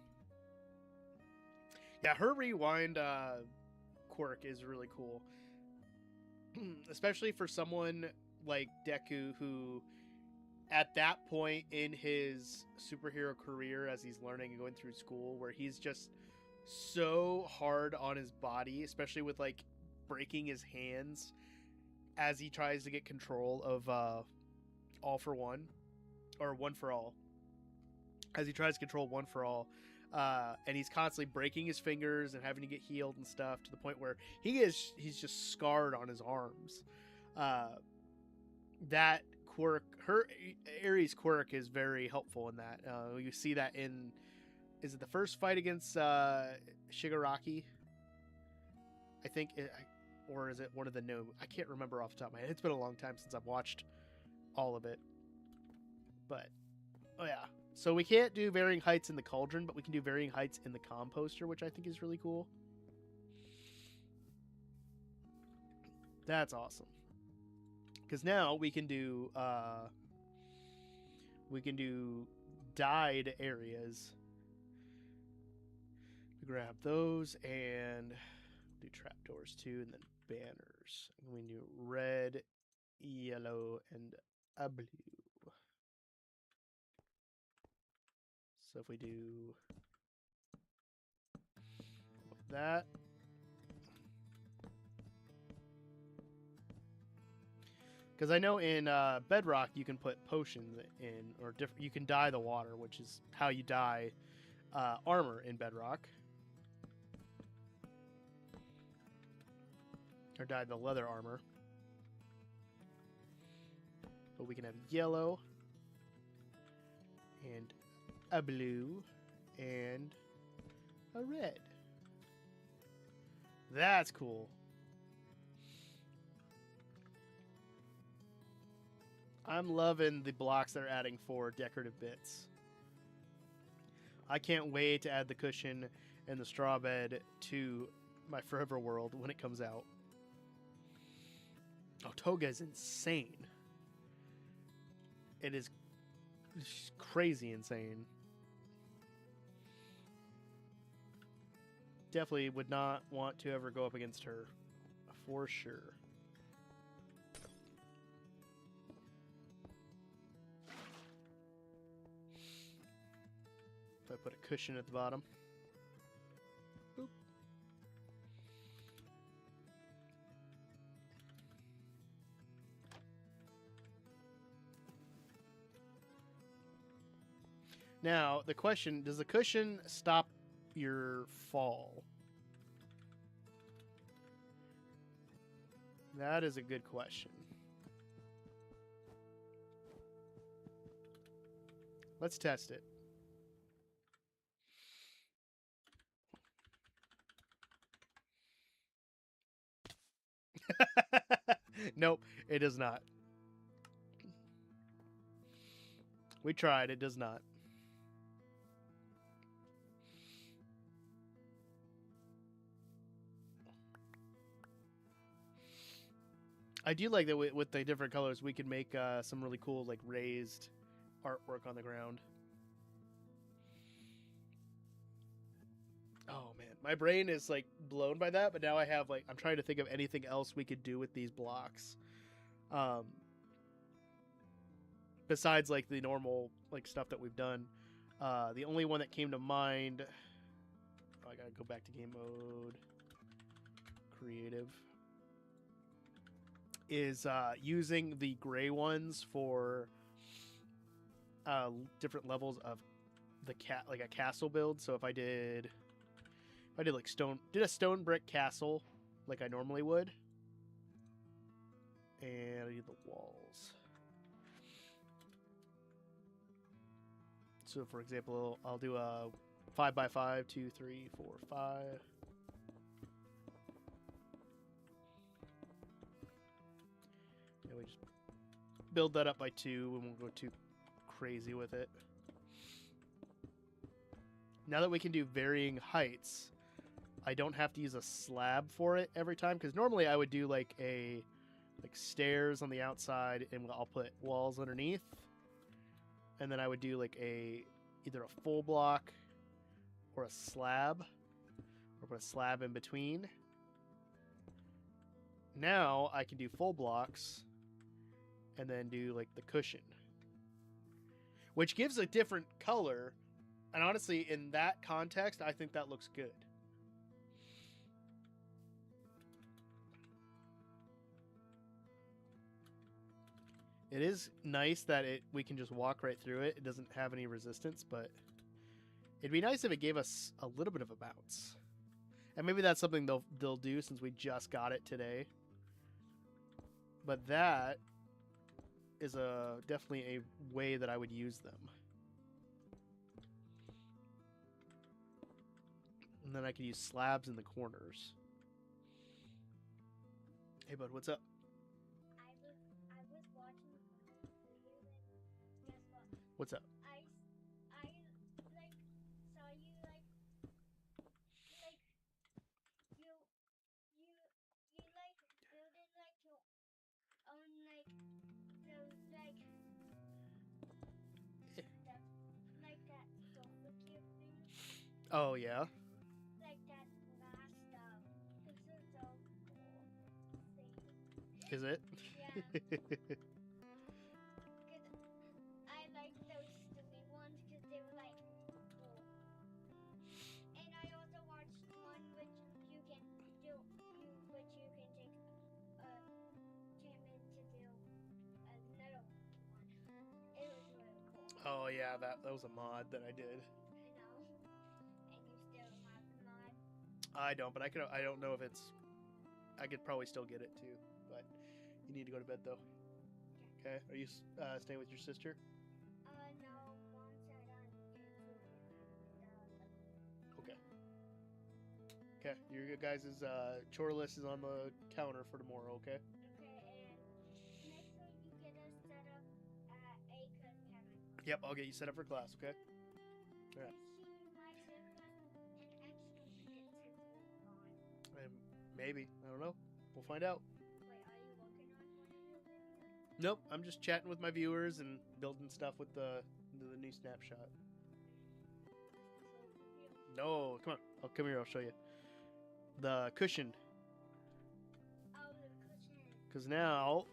Yeah, her rewind quirk is really cool, especially for someone like Deku who, at that point in his superhero career, as he's learning and going through school, where he's just so hard on his body, especially with like breaking his hands as he tries to get control of All for One, or One for All, as he tries to control One for All, and he's constantly breaking his fingers and having to get healed and stuff, to the point where he's just scarred on his arms. That quirk, her Aries quirk, is very helpful in that. You see that in, is it the first fight against Shigaraki? I think or is it one of the new? I can't remember off the top of my head. It's been a long time since I've watched all of it. But, oh yeah. So we can't do varying heights in the cauldron, but we can do varying heights in the composter, which I think is really cool. That's awesome. Because now we can do dyed areas. Grab those and do trapdoors too, and then banners. We can do red, yellow, and a blue. So if we do that, because I know in Bedrock you can put potions in, or you can dye the water, which is how you dye armor in Bedrock. or dyed the leather armor. But we can have yellow and a blue and a red. That's cool. I'm loving the blocks they're adding for decorative bits. I can't wait to add the cushion and the straw bed to my Forever World when it comes out. Oh, Toga is insane. It is crazy insane. Definitely would not want to ever go up against her, for sure. If I put a cushion at the bottom. Boop. Now, the question, does the cushion stop your fall? That is a good question. Let's test it. Nope, it does not. We tried, it does not. I do like that with the different colors, we can make some really cool, like, raised artwork on the ground. Oh, man. My brain is, like, blown by that, but now I have, like, I'm trying to think of anything else we could do with these blocks. Besides, like, the normal, like, stuff that we've done. The only one that came to mind... Oh, I gotta go back to game mode. Creative. Is using the gray ones for different levels of the like a castle build. So if I did like a stone brick castle like I normally would, and I did the walls. So for example, I'll do a 5x5, 2, 3, 4, 5. We just build that up by 2 and we'll go too crazy with it. Now that we can do varying heights, I don't have to use a slab for it every time, because normally I would do like stairs on the outside and I'll put walls underneath, and then I would do like either a full block or a slab, or put a slab in between. Now I can do full blocks and then do like the cushion, which gives a different color, and honestly in that context I think that looks good. It is nice that we can just walk right through it. It doesn't have any resistance, but it'd be nice if it gave us a little bit of a bounce. And maybe that's something they'll do since we just got it today. But that is definitely a way that I would use them. And then I could use slabs in the corners. Hey bud, what's up? I was watching videos, and guess what? What's up? I like saw you like you like building like your own like those like that sofa cube thing. Oh yeah. Like that glass stuff. This is so cool. Is it? Yeah. I like those stupid ones because they were like cool. And I also watched one which you can take Timon to do another one. It was really cool. Oh yeah, that was a mod that I did. I know. And you still have the mod. I don't, but I don't know if it's I could probably still get it too, but you need to go to bed though. Okay. Are you staying with your sister? No, Mom said I'm into Okay. Okay. Your guys' chore list is on the counter for tomorrow. Okay. Okay, and make sure you get us set up at 8 because we have my class. Yep. I'll get you set up for class. Okay. And she might give us an extra minute since we're gone. Maybe. I don't know. We'll find out. Wait, are you working on one of your videos? Nope. I'm just chatting with my viewers and building stuff with the new snapshot. No. Come on. Oh, come here. I'll show you. The cushion. Oh, the cushion. Because now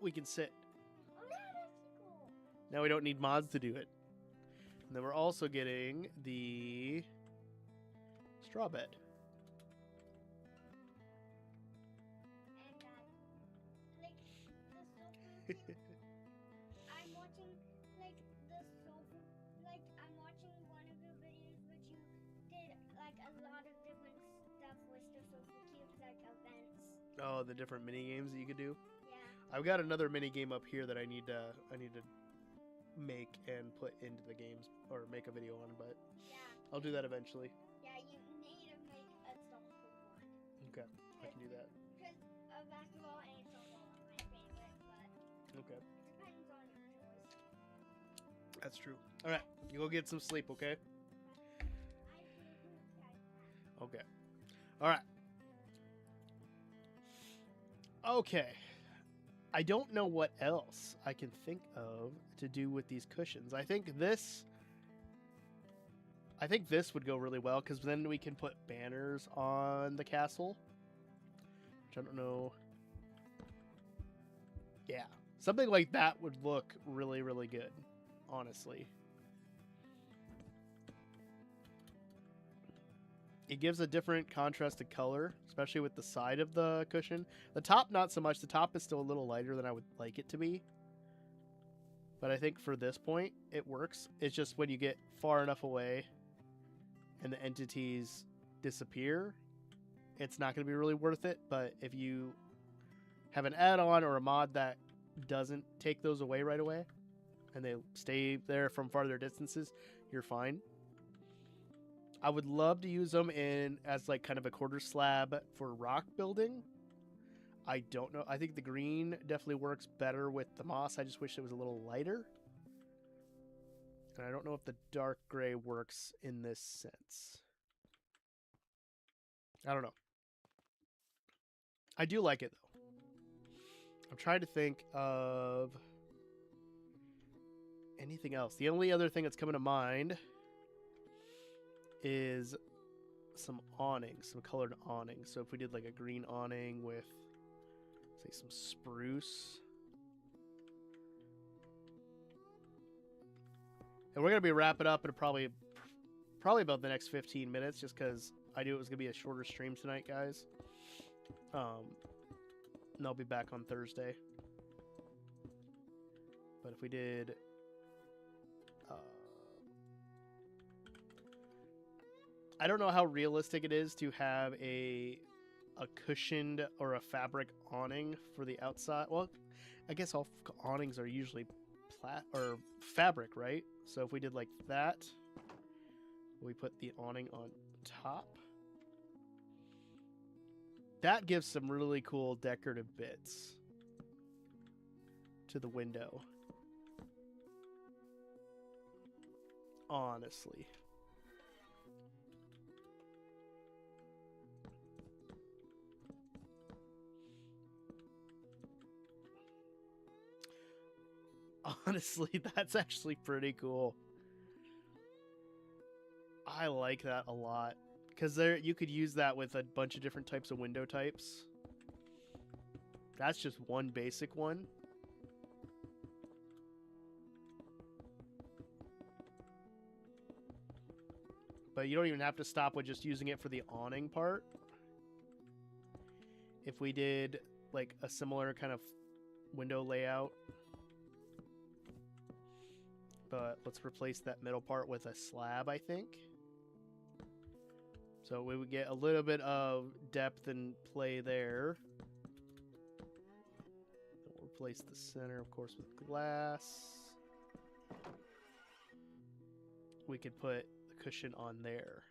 we can sit. Oh, yeah, that's cool. Now we don't need mods to do it. And then we're also getting the straw bed. And like the sofa. I'm watching like the sofa. Like I'm watching one of your videos, which you did like a lot of different stuff with the sofa cubes, like events. Oh, the different mini games that you could do. Yeah. I've got another mini game up here that I need to make and put into the games or make a video on, but Yeah. I'll do that eventually. Yeah, you need to make a sofa one. Okay, I can do that. Because basketball and softball are my favorite, but Okay, it depends on your choice. that's true. All right, you go get some sleep, okay? I agree with you guys. Okay. All right. Okay. I don't know what else I can think of to do with these cushions. I think this would go really well because then we can put banners on the castle. Which I don't know. Yeah. Something like that would look really, really good, honestly. It gives a different contrasted color, especially with the side of the cushion. The top, not so much. The top is still a little lighter than I would like it to be. But I think for this point, it works. It's just when you get far enough away and the entities disappear, it's not going to be really worth it. But if you have an add-on or a mod that doesn't take those away right away, and they stay there from farther distances, you're fine. I would love to use them as like kind of a quarter slab for rock building. I don't know. I think the green definitely works better with the moss. I just wish it was a little lighter. And I don't know if the dark gray works in this sense. I don't know. I do like it though. I'm trying to think of anything else. The only other thing that's coming to mind is some awnings, some colored awnings. So if we did like a green awning with, say, some spruce. And we're going to be wrapping up in probably about the next 15 minutes just because I knew it was going to be a shorter stream tonight, guys. And I'll be back on Thursday. But if we did... I don't know how realistic it is to have a cushioned or a fabric awning for the outside. Well, I guess all awnings are usually fabric, right? So if we did like that, we put the awning on top. That gives some really cool decorative bits to the window. Honestly. Honestly, that's actually pretty cool. I like that a lot. Because you could use that with a bunch of different types of window types. That's just one basic one. But you don't even have to stop with just using it for the awning part. If we did like a similar kind of window layout. But let's replace that middle part with a slab, I think. So we would get a little bit of depth and play there. We'll replace the center, of course, with glass. We could put the cushion on there.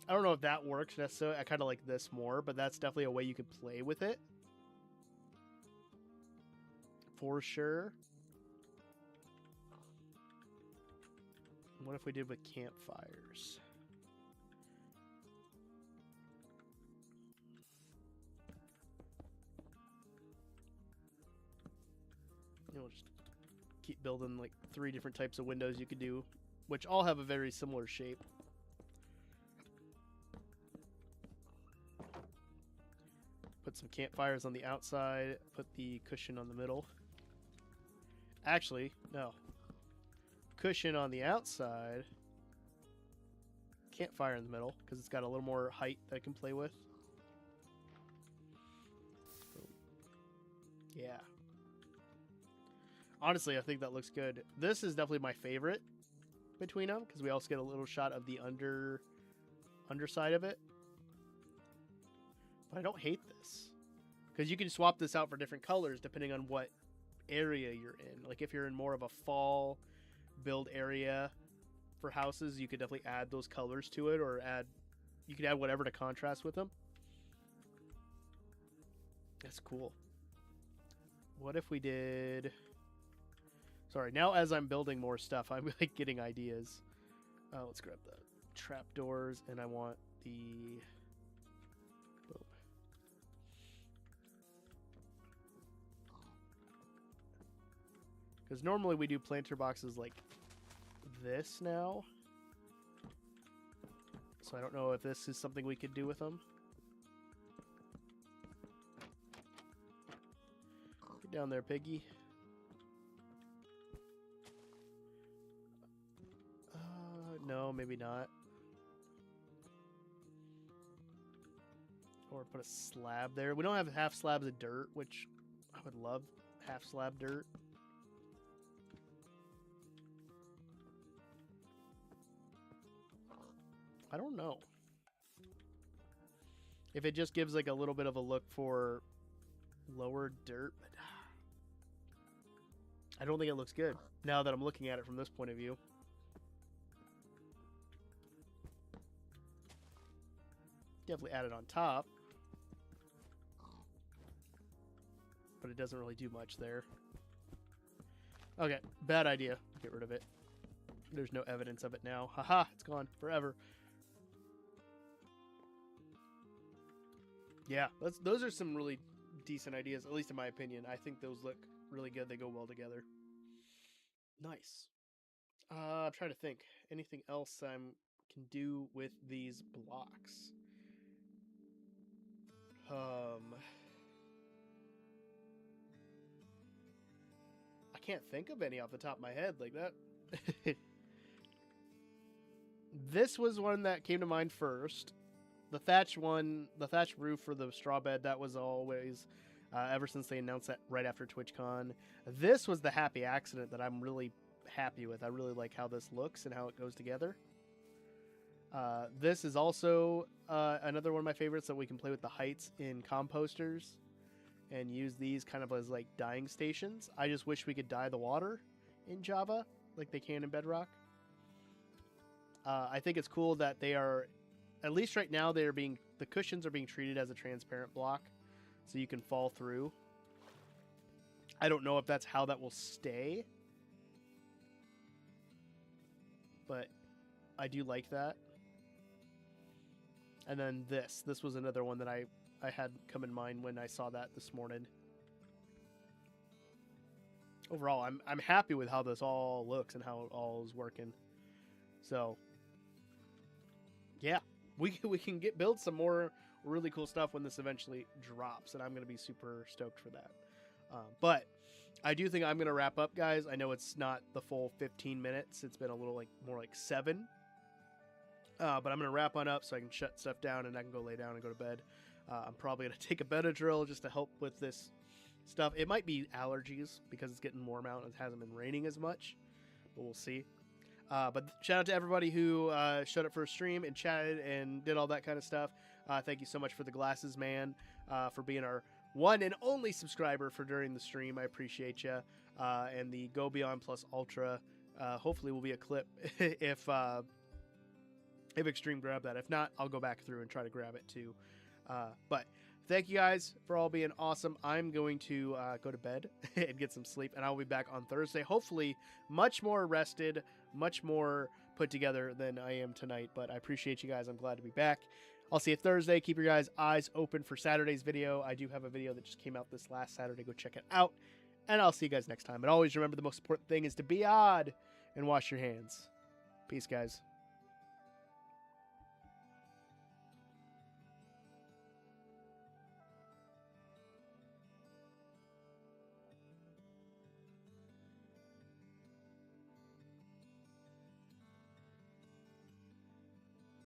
I don't know if that works necessarily. I kind of like this more, but that's definitely a way you could play with it. For sure. What if we did with campfires? We'll just keep building like 3 different types of windows you could do, which all have a very similar shape. Put some campfires on the outside, put the cushion on the middle. Actually, no. Cushion on the outside, campfire in the middle, because it's got a little more height that I can play with. Yeah. Honestly, I think that looks good. This is definitely my favorite between them, because we also get a little shot of the underside of it. But I don't hate this, because you can swap this out for different colors depending on what area you're in. Like if you're in more of a fall build area for houses, you could definitely add those colors to it, or you could add whatever to contrast with them. That's cool. What if we did... Sorry, now as I'm building more stuff, I'm like getting ideas. Let's grab the trapdoors, and I want the... Because normally we do planter boxes like this now. So I don't know if this is something we could do with them. Get down there, piggy. No, maybe not. Or put a slab there. We don't have half slabs of dirt, which I would love half slab dirt. I don't know. If it just gives like a little bit of a look for lower dirt, but I don't think it looks good now that I'm looking at it from this point of view. Definitely add it on top, but it doesn't really do much there. Okay, bad idea. Get rid of it. There's no evidence of it now. Haha, it's gone forever. Yeah, those are some really decent ideas, at least in my opinion. I think those look really good. They go well together. Nice. I'm trying to think. Anything else I can do with these blocks? I can't think of any off the top of my head like that. This was one that came to mind first. The thatch one, the thatch roof for the straw bed, that was always, ever since they announced that right after TwitchCon. This was the happy accident that I'm really happy with. I really like how this looks and how it goes together. This is also another one of my favorites, that we can play with the heights in composters and use these kind of as like dyeing stations. I just wish we could dye the water in Java like they can in Bedrock. I think it's cool that they are, at least right now, the cushions are being treated as a transparent block, so you can fall through. I don't know if that's how that will stay, but I do like that. And then this was another one that I had come in mind when I saw that this morning. Overall, I'm happy with how this all looks and how it all is working. So, yeah, we can build some more really cool stuff when this eventually drops, and I'm going to be super stoked for that. But I do think I'm going to wrap up, guys. I know it's not the full 15 minutes. It's been a little more like 7. But I'm going to wrap on up so I can shut stuff down and I can go lay down and go to bed. I'm probably going to take a Benadryl just to help with this stuff. It might be allergies because it's getting warm out and it hasn't been raining as much. but we'll see. But shout out to everybody who showed up for a stream and chatted and did all that kind of stuff. Thank you so much for the glasses, man, for being our one and only subscriber for during the stream. I appreciate you. And the Go Beyond Plus Ultra, hopefully will be a clip if Extreme grabbed that. If not, I'll go back through and try to grab it too. But thank you guys for all being awesome. I'm going to go to bed and get some sleep, and I'll be back on Thursday. Hopefully much more rested, much more put together than I am tonight. But I appreciate you guys. I'm glad to be back. I'll see you Thursday. Keep your guys' eyes open for Saturday's video. I do have a video that just came out this last Saturday. Go check it out. And I'll see you guys next time. And always remember, the most important thing is to be odd and wash your hands. Peace, guys.